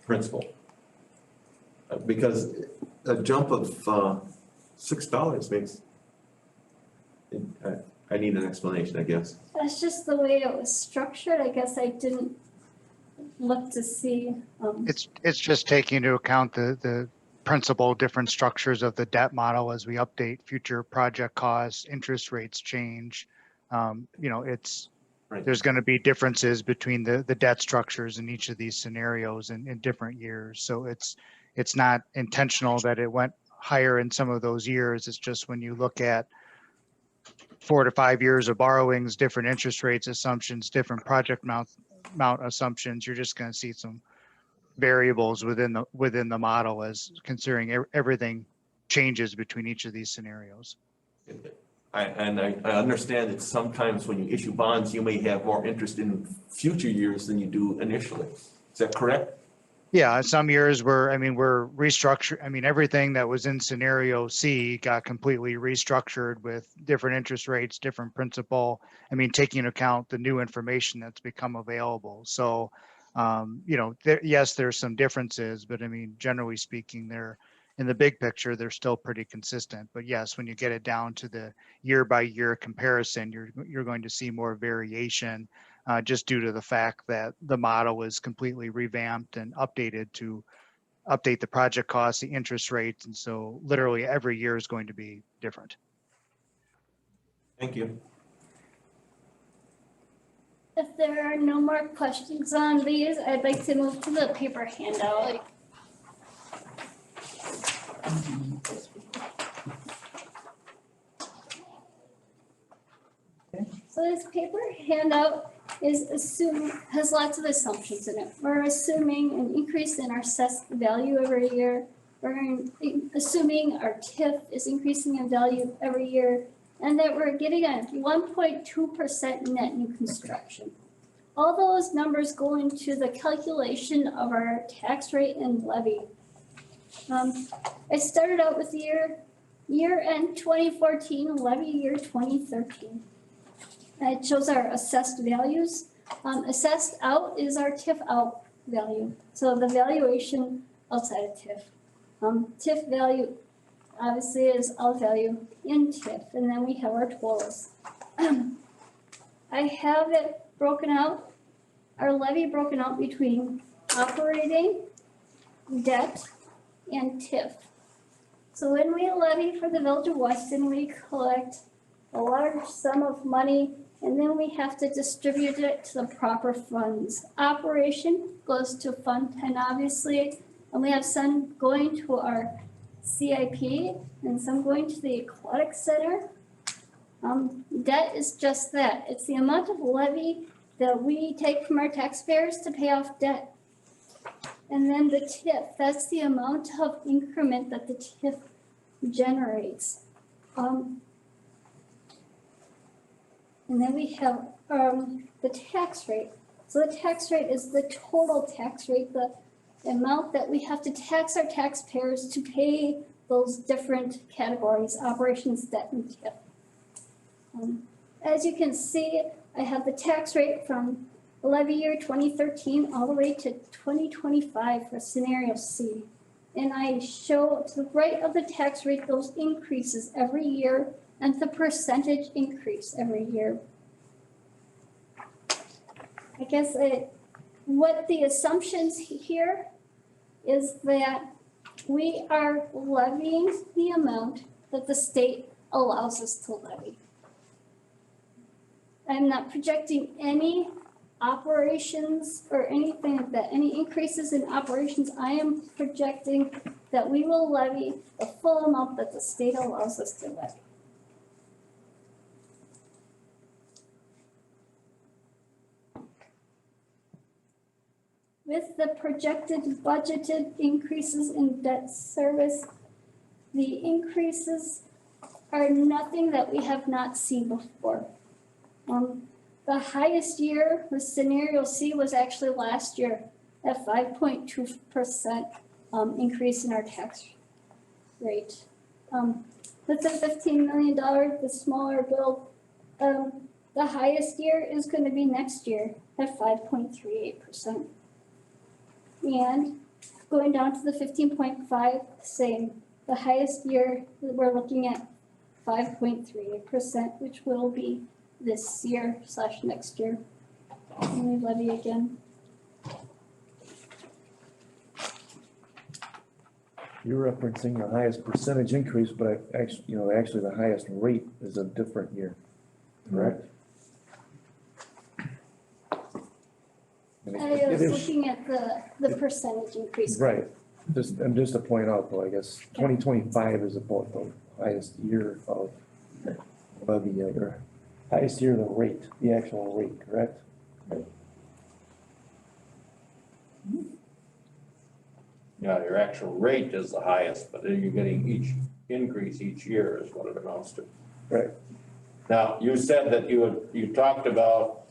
principal? Because a jump of $6 makes, I need an explanation, I guess. That's just the way it was structured. I guess I didn't look to see, It's just taking into account the principal different structures of the debt model as we update future project costs, interest rates change. It's, Right. there's going to be differences between the debt structures in each of these scenarios in different years. So it's not intentional that it went higher in some of those years. It's just when you look at 4 to 5 years of borrowings, different interest rates assumptions, different project amount assumptions, you're just going to see some variables within the model as considering everything changes between each of these scenarios. I understand that sometimes when you issue bonds, you may have more interest in future years than you do initially. Is that correct? Yeah, some years we're restructured. Everything that was in scenario C got completely restructured with different interest rates, different principal. Taking into account the new information that's become available. So, yes, there's some differences, but generally speaking, they're in the big picture, they're still pretty consistent. But yes, when you get it down to the year by year comparison, you're going to see more variation. Just due to the fact that the model is completely revamped and updated to update the project costs, the interest rates. And so literally every year is going to be different. Thank you. if there are no more questions on these, I'd like to move to the paper handout. So this paper handout has lots of assumptions in it. We're assuming an increase in our assessed value every year. We're assuming our TIF is increasing in value every year, and that we're getting a 1.2% net new construction. All those numbers go into the calculation of our tax rate and levy. I started out with year end 2014, levy year 2013. It shows our assessed values. Assessed out is our TIF out value. So the valuation outside of TIF. TIF value obviously is out value in TIF, and then we have our totals. I have it broken out, our levy broken out between operating, debt, and TIF. So when we levy for the Village of Weston, we collect a large sum of money, and then we have to distribute it to the proper funds. Operation goes to Fund 10, obviously, and we have some going to our CIP and some going to the Aquatic Center. Debt is just that. It's the amount of levy that we take from our taxpayers to pay off debt. And then the TIF, that's the amount of increment that the TIF generates. And then we have the tax rate. So the tax rate is the total tax rate, the amount that we have to tax our taxpayers to pay those different categories, operations, debt, and TIF. As you can see, I have the tax rate from levy year 2013 all the way to 2025 for scenario C. And I show to the right of the tax rate those increases every year and the percentage increase every year. I guess what the assumptions here is that we are levying the amount that the state allows us to levy. I'm not projecting any operations or anything like that, any increases in operations. I am projecting that we will levy the full amount that the state allows us to levy. With the projected budgeted increases in debt service, the increases are nothing that we have not seen before. The highest year with scenario C was actually last year at 5.2% increase in our tax rate. With the $15 million, the smaller bill, the highest year is going to be next year at 5.38%. And going down to the 15.5, same. The highest year, we're looking at 5.38%, which will be this year/next year. When we levy again. You're referencing the highest percentage increase, but actually the highest rate is a different year, correct? And I it was is- looking at the percentage increase. Right, just to point out though, I guess 2025 is about the highest year of levy, or highest year of the rate, the actual rate, correct? Yeah, your actual rate is the highest, but then you're getting each increase each year is what it amounts to. Right. Now, you said that you talked about,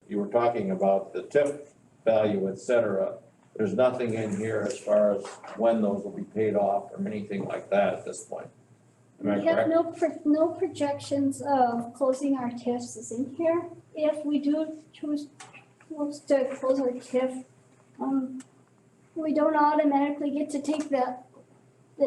you were talking about the TIF value, et cetera. There's nothing in here as far as when those will be paid off or anything like that at this point. Am I We have correct? no projections of closing our TIFs is in here. If we do choose to close our TIF, we don't automatically get to take the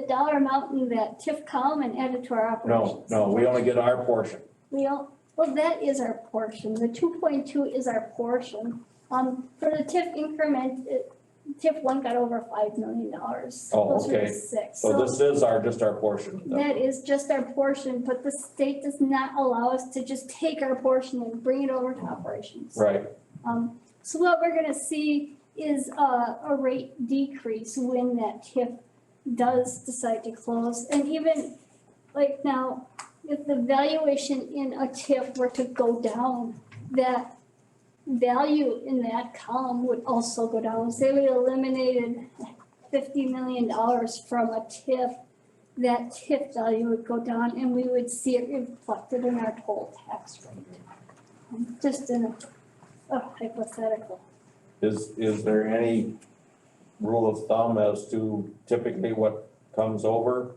dollar amount in that TIF column and add it to our operations. No, we only get our portion. Well, that is our portion. The 2.2 is our portion. For the TIF increment, TIF one got over $5 million. Oh, Closer to okay. 6. So this is just our portion. That is just our portion, but the state does not allow us to just take our portion and bring it over to operations. Right, So what we're gonna see is a rate decrease when that TIF does decide to close. And even like now, if the valuation in a TIF were to go down, that value in that column would also go down. Say we eliminated $50 million from a TIF, that TIF value would go down and we would see it reflected in our total tax rate. Just in a hypothetical. is there any rule of thumb as to typically what comes over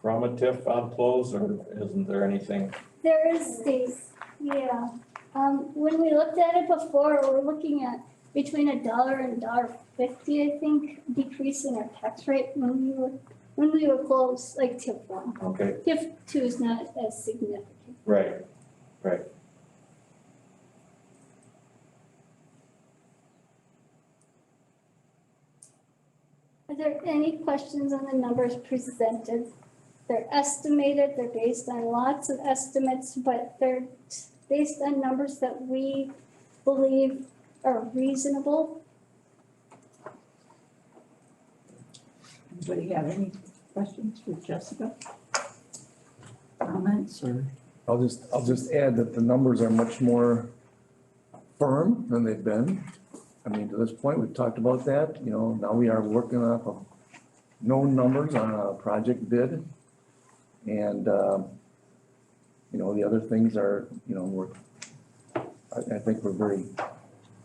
from a TIF on close, or isn't there anything? There is states, yeah. When we looked at it before, we're looking at between $1 and $1.50, I think, decrease in our tax rate when we were close, like TIF one. Okay, TIF two is not as significant. right. Are there any questions on the numbers presented? They're estimated, they're based on lots of estimates, but they're based on numbers that we believe are reasonable. Anybody have any questions for Jessica? Comments or? I'll just add that the numbers are much more firm than they've been. I mean, to this point, we've talked about that, now we are working off of known numbers on a project bid. And, the other things are, I think we're very,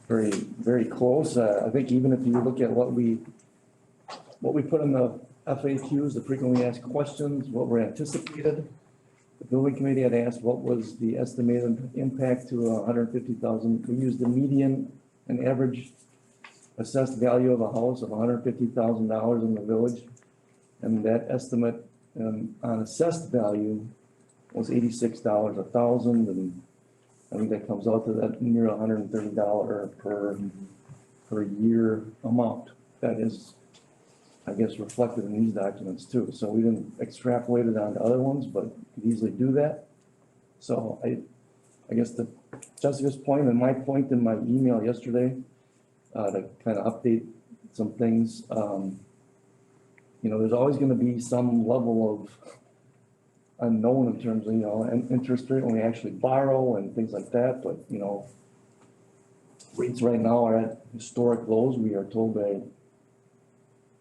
very, very close. I think even if you look at what we put in the FAQs, the frequently asked questions, what were anticipated. The building committee had asked what was the estimated impact to 150,000. We used the median and average assessed value of a house of $150,000 in the village. And that estimate on assessed value was $86 a thousand, and I think that comes out to that near $130 per year amount. That is, I guess, reflected in these documents too. So we didn't extrapolate it onto other ones, but could easily do that. So I guess to Jessica's point and my point in my email yesterday, to kind of update some things, there's always gonna be some level of unknown in terms of, interest rate when we actually borrow and things like that, but, rates right now are at historic lows, we are told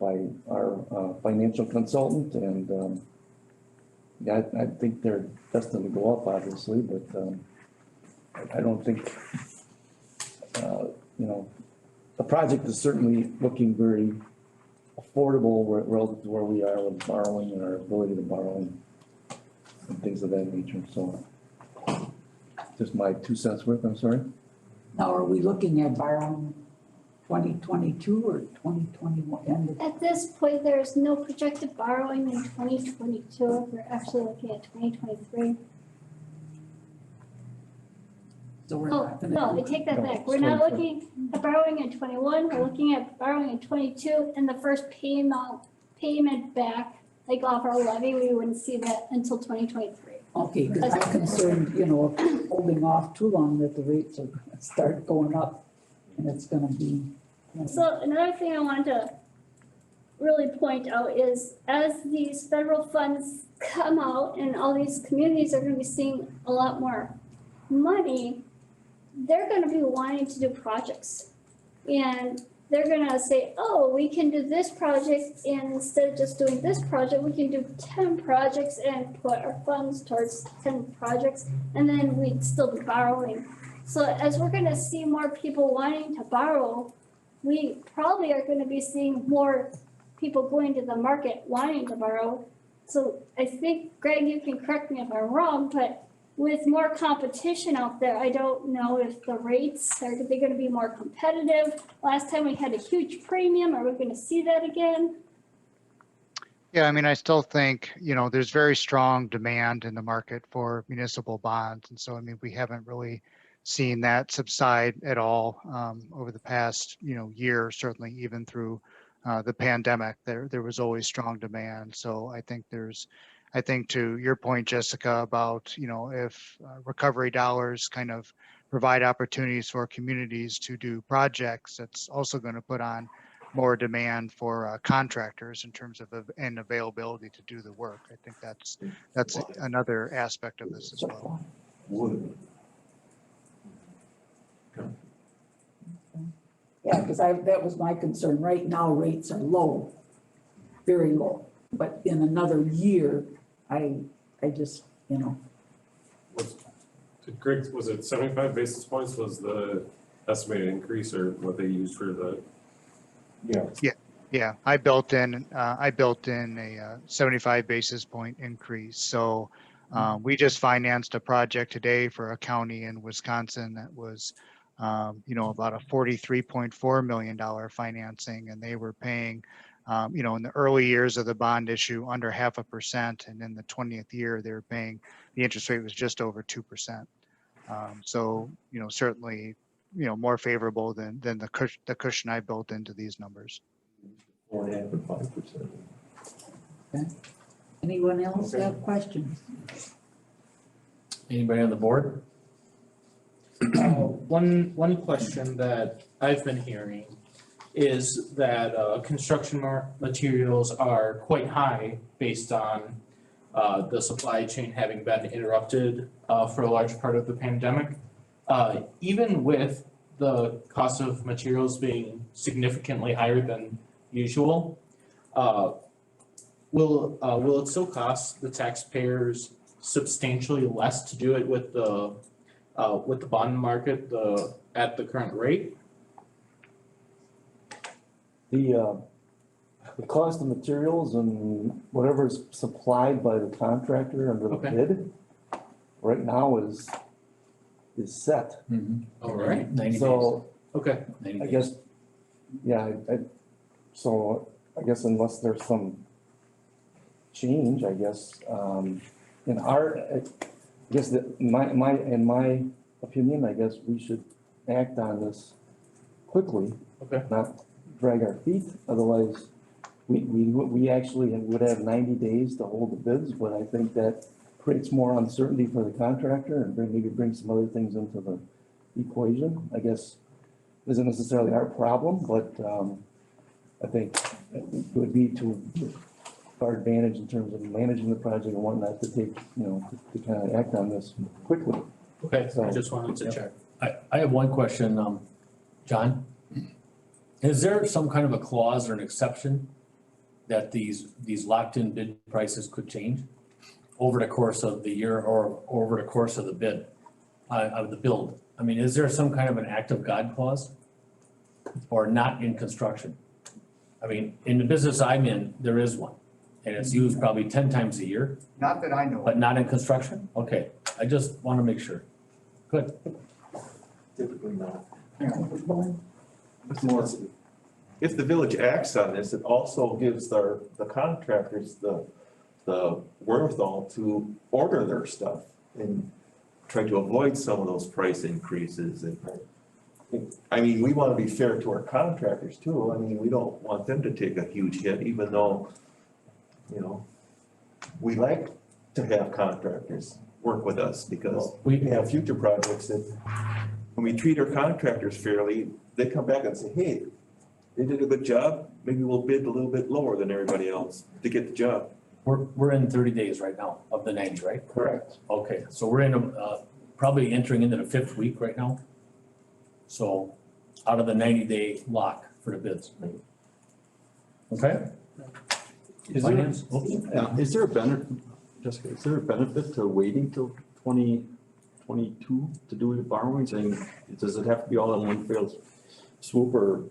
by our financial consultant, and yeah, I think they're destined to go up, obviously, but I don't think, the project is certainly looking very affordable relative to where we are with borrowing and our ability to borrow and things of that nature, so just my 2 cents worth, I'm sorry. Now, are we looking at borrowing 2022 or 2021 end of? At this point, there is no projected borrowing in 2022. We're actually looking at 2023. So we're Oh, not gonna. no, I do- take that No, back. it's We're not 23. looking at borrowing in 21. We're looking at borrowing in 22 and the first payment back, like off our levy, we wouldn't see that until 2023. Okay, because I'm concerned, you know, if holding off too long that the rates are gonna start going up and it's gonna be. you know, So another thing I wanted to really point out is as these federal funds come out and all these communities are gonna be seeing a lot more money, they're gonna be wanting to do projects. And they're gonna say, oh, we can do this project and instead of just doing this project, we can do 10 projects and put our funds towards 10 projects and then we'd still be borrowing. So as we're gonna see more people wanting to borrow, we probably are gonna be seeing more people going to the market wanting to borrow. So I think, Greg, you can correct me if I'm wrong, but with more competition out there, I don't know if the rates, are they gonna be more competitive? Last time we had a huge premium, are we gonna see that again? Yeah, I mean, I still think, there's very strong demand in the market for municipal bonds. And so, I mean, we haven't really seen that subside at all over the past, year, certainly even through the pandemic. There was always strong demand. So I think to your point, Jessica, about, if recovery dollars kind of provide opportunities for communities to do projects, that's also going to put on more demand for contractors in terms of and availability to do the work. I think that's another aspect of this as well. Would. Yeah, because that was my concern. Right now, rates are low, very low. But in another year, I just, Greg, was it 75 basis points was the estimated increase or what they used for the? Yeah, I built in a 75 basis point increase. So we just financed a project today for a county in Wisconsin that was, about a $43.4 million financing, and they were paying, in the early years of the bond issue under 0.5%, and in the 20th year they were paying, the interest rate was just over 2%. So certainly, more favorable than the cushion I built into these numbers. 4.5 to 5%. anyone else have questions? Anybody on the board? One question that I've been hearing is that construction materials are quite high based on the supply chain having been interrupted for a large part of the pandemic. Even with the cost of materials being significantly higher than usual, will it still cost the taxpayers substantially less to do it with the bond market at the current rate? The cost of materials and whatever's supplied by the contractor under the Okay. bid right now is set. All right, 90 days. So okay. 90 I days. guess, yeah, so I guess unless there's some change, I guess, in I guess that in my opinion, I guess we should act on this quickly. Okay. Not drag our feet, otherwise we actually would have 90 days to hold the bids, but I think that creates more uncertainty for the contractor and maybe bring some other things into the equation. I guess isn't necessarily our problem, but I think it would be to our advantage in terms of managing the project and whatnot to take, to kind of act on this quickly. Okay, So- I just wanted to check. I have one question, John. Is there some kind of a clause or an exception that these locked-in bid prices could change over the course of the year or over the course of the bid, of the build? I mean, is there some kind of an act of God clause? Or not in construction? I mean, in the business I'm in, there is one, and it's used probably 10 times a year, Not that I know. but not in construction? Okay, I just want to make sure. Good. Typically not. If the village acts on this, it also gives the contractors the wherewithal to order their stuff and try to avoid some of those price increases. And I mean, we wanna be fair to our contractors too. I mean, we don't want them to take a huge hit, even though, you know, we like to have contractors work with us because we have future projects that when we treat our contractors fairly, they come back and say, hey, they did a good job, maybe we'll bid a little bit lower than everybody else to get the job. We're in 30 days right now of the 90, right? Correct. Okay, so we're in, probably entering into the 5th week right now. So out of the 90-day lock for the bids. Okay? Is there, Finance? Oops. is there a benefit, Jessica, is there a benefit to waiting till 2022 to do the borrowings? And does it have to be all in one fell swoop, or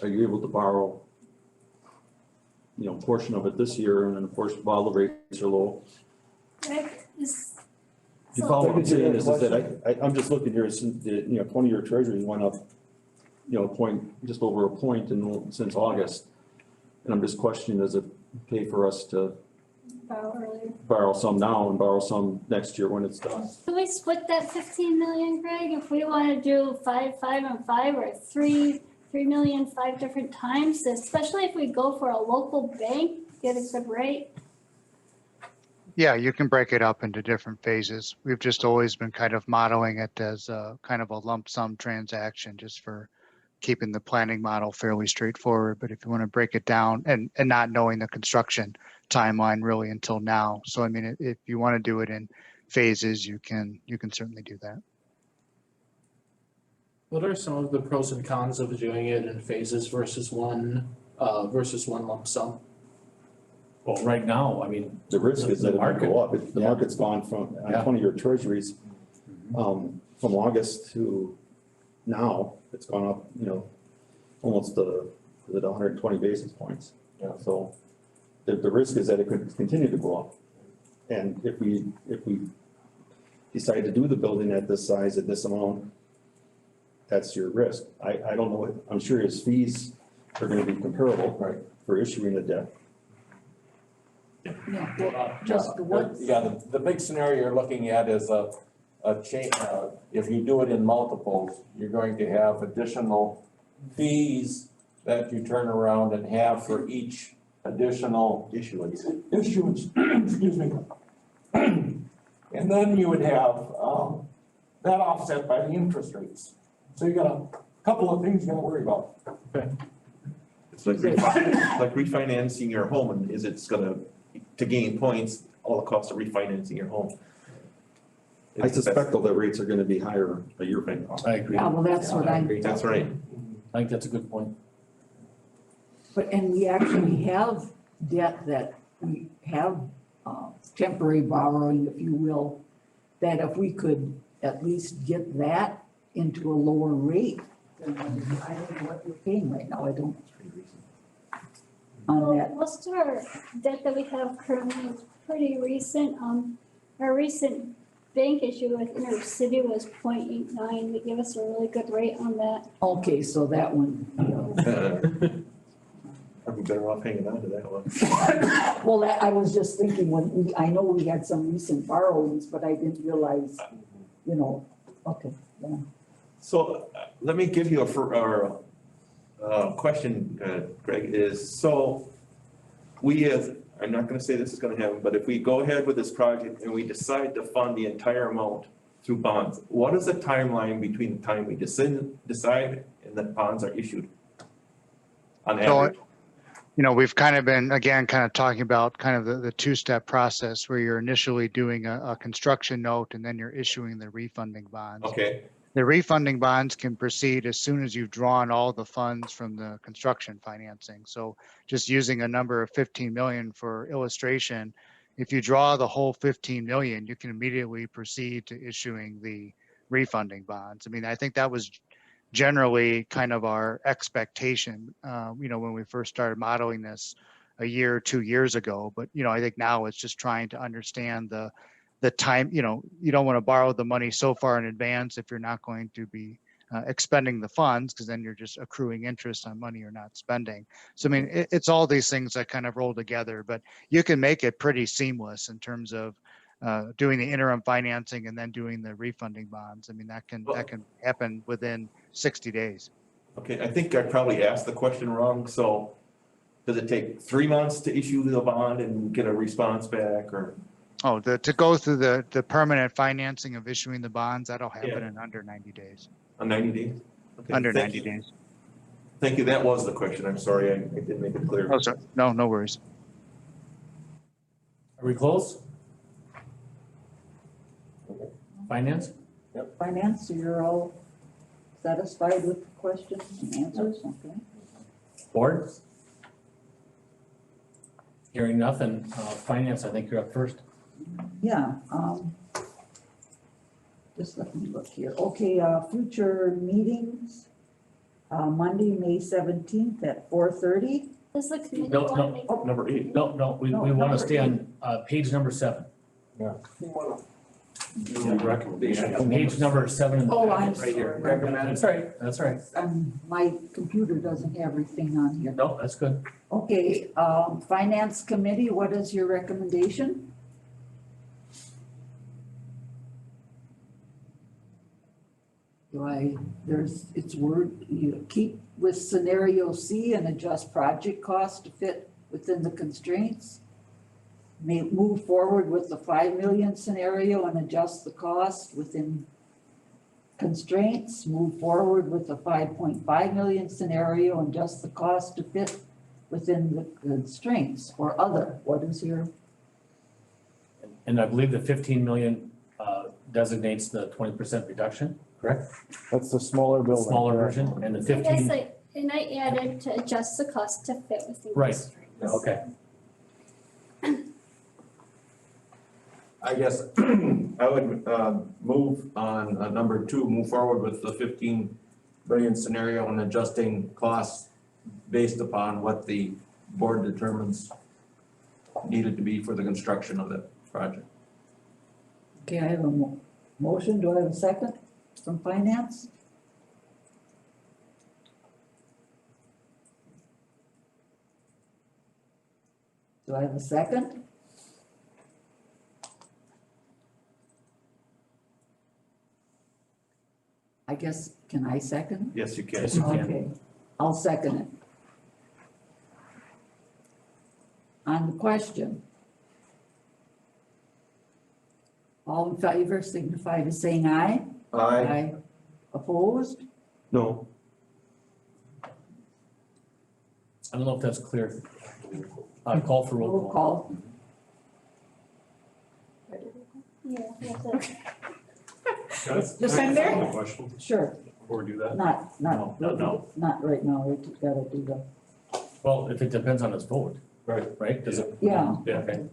are you able to borrow, you know, a portion of it this year and then a portion while the rates are low? Rick, You follow what I'm saying is that I'm just looking here, since the, you know, 20-year treasury went up, you know, just over a point since August. And I'm just questioning, does it pay for us to borrow some now and borrow some next year when it's done? Can we split that 15 million, Greg? If we want to do 5, 5, and 5, or 3 million 5 different times, especially if we go for a local bank, get a good rate. Yeah, you can break it up into different phases. We've just always been kind of modeling it as a kind of a lump sum transaction, just for keeping the planning model fairly straightforward. But if you want to break it down and not knowing the construction timeline really until now. So I mean, if you want to do it in phases, you can certainly do that. What are some of the pros and cons of doing it in phases versus one lump sum? Well, right now, I mean, The risk is that it might go up. The Yeah. market's gone from Yeah. 20-year treasuries, from August to now, it's gone up, you know, almost 120 basis points. Yeah. So the risk is that it could continue to go up. And if we decide to do the building at this size, at this amount, that's your risk. I don't know, I'm sure his fees are gonna be comparable. Right. For issuing the debt. Yeah, well, just what, Yeah, the big scenario you're looking at is a change, if you do it in multiples, you're going to have additional fees that you turn around and have for each additional issuance, excuse me. And then you would have, that offset by the interest rates. So you got a couple of things you gotta worry about. It's like refinancing your home, and it's gonna, to gain points, all the costs of refinancing your home. I suspect though that rates are gonna be higher a year from now. I agree. yeah, well, that's what I'm. That's right. I think that's a good point. But, and we actually have debt that we have, temporary borrowing, if you will, that if we could at least get that into a lower rate, then I don't know what you're paying right now, I don't. On Well, that, most of our debt that we have currently is pretty recent. Our recent bank issue with Intercity was 0.89. They gave us a really good rate on that. okay, so that one, I'd be better off hanging on to that one. well, that, I was just thinking I know we had some recent borrowings, but I didn't realize, you know, okay, yeah. So let me give you a question, Greg, is, so I'm not gonna say this is gonna happen, but if we go ahead with this project and we decide to fund the entire amount through bonds, what is the timeline between the time we decide and that bonds are issued? On So, average? You know, we've kind of been, again, kind of talking about kind of the two-step process where you're initially doing a construction note and then you're issuing the refunding bonds. Okay, The refunding bonds can proceed as soon as you've drawn all the funds from the construction financing. So just using a number of 15 million for illustration, if you draw the whole 15 million, you can immediately proceed to issuing the refunding bonds. I mean, I think that was generally kind of our expectation, you know, when we first started modeling this a year or 2 years ago. But, you know, I think now it's just trying to understand the time, you know, you don't want to borrow the money so far in advance if you're not going to be expending the funds, because then you're just accruing interest on money you're not spending. So I mean, it's all these things that kind of roll together, but you can make it pretty seamless in terms of doing the interim financing and then doing the refunding bonds. I mean, that can happen within 60 days. Okay, I think I probably asked the question wrong, so does it take 3 months to issue the bond and get a response back, or? Oh, to go through the permanent financing of issuing the bonds, that'll happen Yeah. in under 90 days. 90 days? Okay, Under thank 90 you. days. Thank you, that was the question, I'm sorry, I didn't make it clear. Oh, sorry. No, no worries. Are we close? Finance? Finance, so you're all satisfied with the questions and answers, okay? Board? Hearing nothing, finance, I think you're up first. Yeah, just let me look here. Okay, future meetings, Monday, May 17th at 4:30. Does the committee No, want no. to make? Oh, number 8. No, we No, want number to stay on, page number 7. Recommendation. Page number 7 in the Oh, I'm packet, right here. sorry. That's right, that's right. My computer doesn't have everything on here. No, that's good. Okay, Finance Committee, what is your recommendation? It's word, you keep with scenario C and adjust project costs to fit within the constraints. May move forward with the 5 million scenario and adjust the cost within constraints. Move forward with the 5.5 million scenario and adjust the cost to fit within the constraints, or other. What is your? And I believe the 15 million designates the 20% reduction, correct? That's the smaller building. Smaller version, and the I 15, guess I added to adjust the cost to fit within. Right. constraints. okay. I guess I would move on number 2, move forward with the 15 billion scenario and adjusting costs based upon what the board determines needed to be for the construction of the project. Okay, I have a motion. Do I have a second from Finance? Do I have a second? I guess, can I second? Yes, you can. Yes, you can. Okay, I'll second it. On the question. All in favor signify by saying aye. Aye. Opposed? No, I don't know if that's clear. Call for roll Roll call. call. Yeah, that's it. Guys, Just can I send ask there? a question Sure, before we do that? not No, not right now. We just gotta do the, Well, if it depends on his vote, Right. right? Does it? yeah. Yeah. Okay.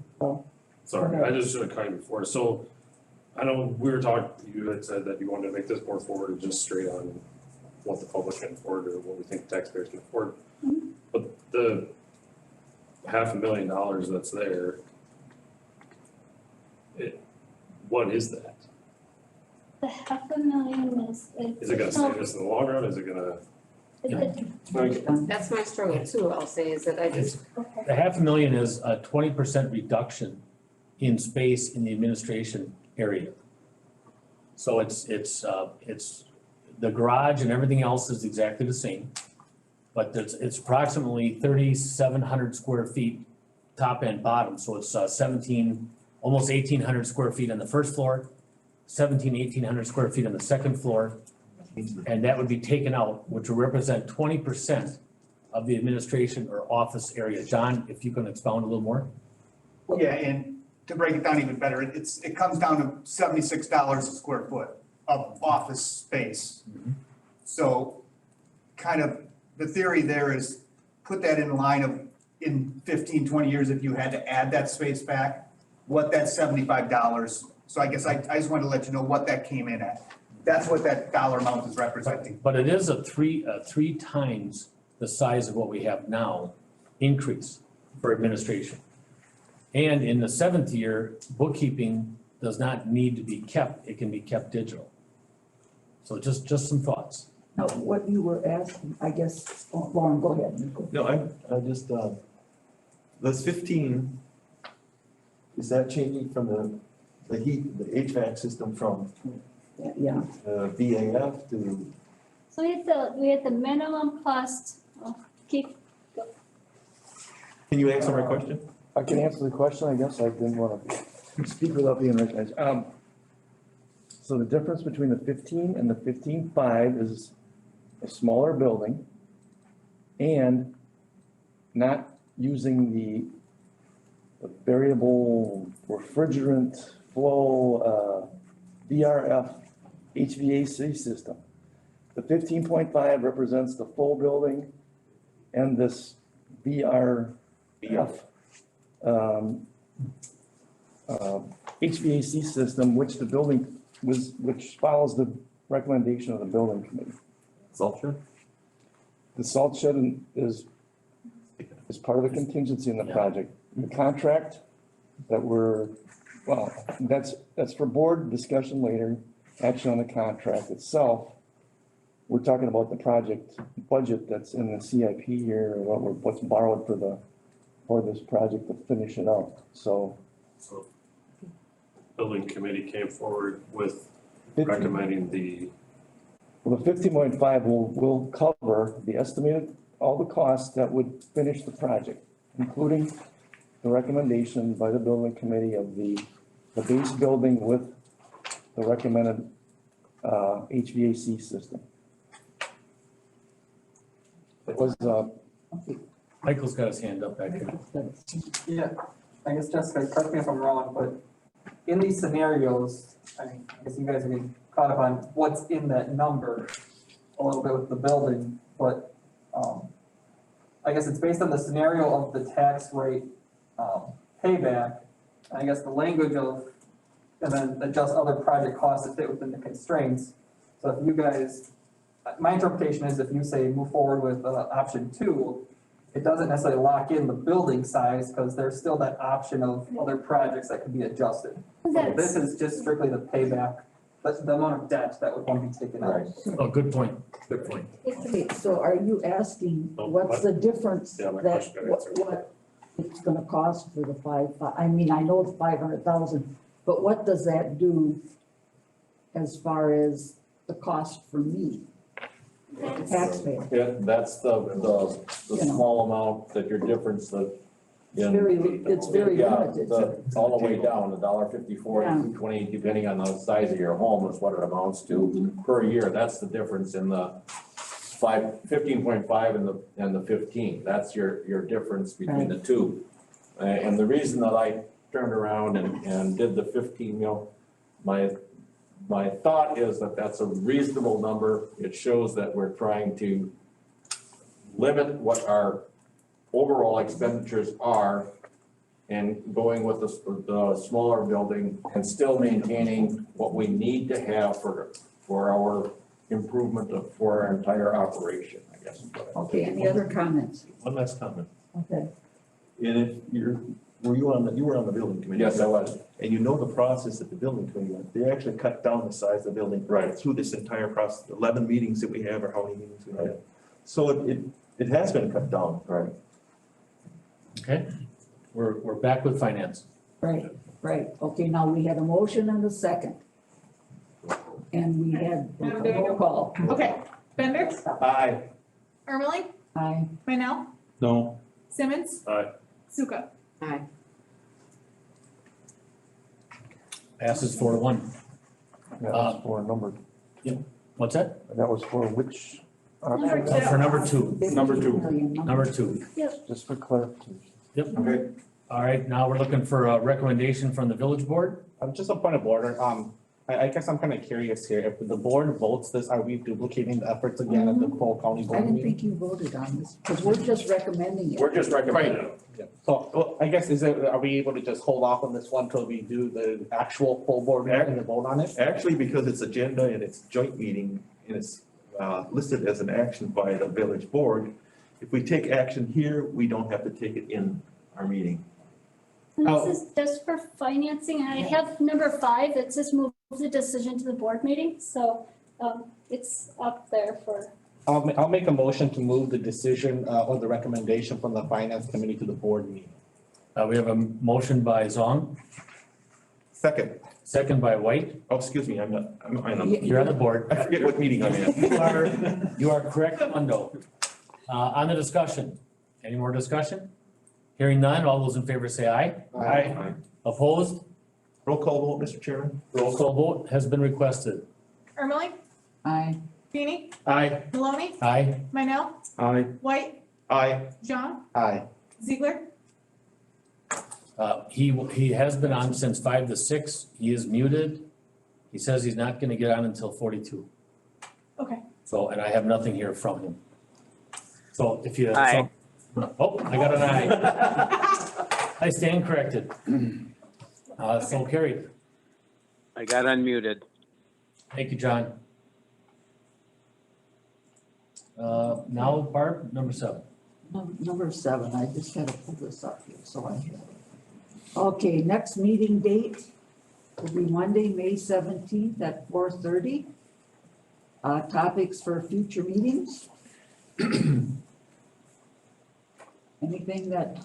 Sorry, Okay. I just should have caught you before. So I know we were talking, you had said that you wanted to make this more forward and just straight on what the public can afford or what we think taxpayers can afford. But the $500,000 that's there, what is that? The $500,000 Is it gonna save us in the long run? Is it gonna? That's my struggle too, I'll say, is that I just, Okay. The 500,000 is a 20% reduction in space in the administration area. So it's the garage and everything else is exactly the same. But it's approximately 3,700 square feet, top and bottom, so it's almost 1,800 square feet on the first floor, 1,800 square feet on the second floor. And that would be taken out, which will represent 20% of the administration or office area. John, if you can expound a little more? Yeah, and to break it down even better, it comes down to $76 a square foot of office space. So kind of the theory there is put that in line of in 15, 20 years, if you had to add that space back, what that $75. So I guess I just wanted to let you know what that came in at. That's what that dollar amount is representing. But it is a three times the size of what we have now increase for administration. And in the 7th year, bookkeeping does not need to be kept, it can be kept digital. So just some thoughts. Now, what you were asking, I guess, Lauren, go ahead. Nico. No, I just, this 15, is that changing from the heat, the HVAC system from Yeah, VAF to? So we had the minimum cost, keep, Can you answer my question? I can answer the question, I guess. I didn't want to speak without being recognized. So the difference between the 15 and the 15.5 is a smaller building and not using the variable refrigerant flow, VRF HVAC system. The 15.5 represents the full building and this VRF HVAC system, which the building which follows the recommendation of the building committee. Salt shed? The salt shed is part of the contingency in the project. The contract that that's for board discussion later, action on the contract itself. We're talking about the project budget that's in the CIP here, or what's borrowed for this project to finish it up, so. So building committee came forward with 15 recommending the, Well, the 15.5 will cover the estimated, all the costs that would finish the project, including the recommendation by the building committee of the base building with the recommended HVAC system. It was, Michael's got his hand up back here. Yeah, I guess Jessica, correct me if I'm wrong, but in these scenarios, I guess you guys are getting caught up on what's in that number a little bit with the building, but I guess it's based on the scenario of the tax rate payback. And I guess the language of, and then adjust other project costs that fit within the constraints. So if you guys, my interpretation is if you say move forward with option 2, it doesn't necessarily lock in the building size because there's still that option of other projects that can be adjusted. So this is just strictly the payback, that's the amount of debt that would want to be taken out. Oh, good point, good point. okay, so are you asking what's the difference Yeah, my that, question got answered. what it's gonna cost for the I mean, I know the 500,000, but what does that do as far as the cost for me, the taxpayer? Yeah, that's the You know. small amount that your difference that. It's very Yeah, limited. all the way down, $1.54 Yeah. to $2.20, depending on the size of your home is what it amounts to per year. That's the difference in the 15.5 and the 15. That's your difference between the two. And the reason that I turned around and did the 15 mil, my thought is that that's a reasonable number. It shows that we're trying to limit what our overall expenditures are and going with the smaller building and still maintaining what we need to have for our improvement for our entire operation, I guess. Okay, any other comments? One last comment. Okay, And if you were on the building committee? Yes, I was. And you know the process that the building committee went, they actually cut down the size of the building. Right. Through this entire process, 11 meetings that we have or how many meetings we have. So it has been cut down. Right. Okay, we're back with finance. right, okay, now we had a motion and a second. And we had a roll call. Okay, Bender, Aye. Ermeling, Aye. Minell, No. Simmons, Aye. Suka. Aye. Passes 4-1. that was for number, What's that? that was for which Number option? For number 2, 15 million, number 2. Just for clarification. Yep. Okay. All right, now we're looking for a recommendation from the village board. Just a point of order, I guess I'm kind of curious here, if the board votes this, are we duplicating the efforts again at the Cole County I Board didn't meeting? think you voted on this, because we're just recommending it. We're just recommending. So, well, I guess are we able to just hold off on this one till we do the actual full board meeting and vote on it? Actually, because it's agenda and it's joint meeting and it's listed as an action by the village board, if we take action here, we don't have to take it in our meeting. And this is just for financing, and I have number 5, it says move the decision to the board meeting, so it's up there for, I'll make a motion to move the decision, or the recommendation from the finance committee to the board meeting. We have a motion by Zong, Second, second by White. oh, excuse me, I'm on, You're on the board. I forget what meeting I'm in. You are correct, Mundo. On the discussion, any more discussion? Hearing none, all those in favor say aye. Aye. Opposed? Roll call vote, Mr. Chairman? Roll call vote has been requested. Ermeling, Aye. Feeny, Aye. Maloney, Aye. Minell, Aye. White, Aye. John, Aye. Ziegler. He has been on since 5 to 6. He is muted. He says he's not gonna get on until 42. Okay. So, and I have nothing here from him. So if you. Aye. Oh, I got an aye. I stand corrected. So carried. I got unmuted. Thank you, John. Now Barb, number 7. Number 7, I just had to pull this up here, so I have it. Okay, next meeting date will be Monday, May 17th at 4:30. Topics for future meetings? Anything that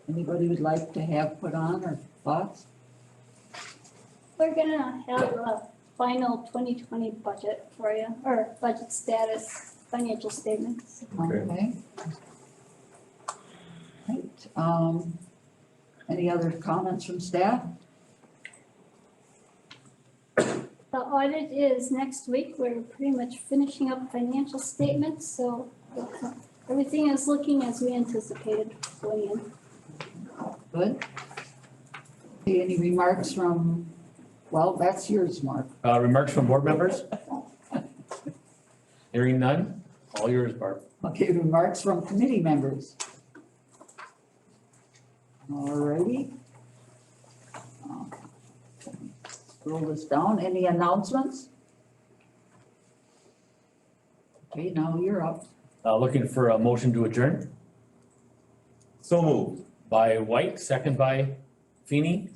anybody would like to have put on or thoughts? we're gonna have a final 2020 budget for you, or budget status, financial statements. Okay. Right, any other comments from staff? The audit is next week. We're pretty much finishing up financial statements, so everything is looking as we anticipated going in. Good. Okay, any remarks from, well, that's yours, Mark. Remarks from board members? Hearing none, all yours, Barb. Okay, remarks from committee members. Alrighty. Scroll this down. Any announcements? Okay, now you're up. Looking for a motion to adjourn So moved. by White, second by Feeny.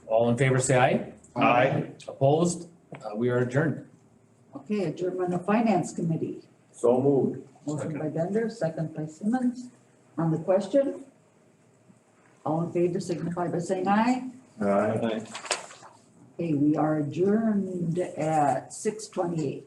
All in favor, say aye. Aye. Opposed? We are adjourned. Okay, adjournment of finance committee. So moved. Motion by Bender, second by Simmons. On the question? All in favor signify by saying aye. Aye. Okay, we are adjourned at 6:28.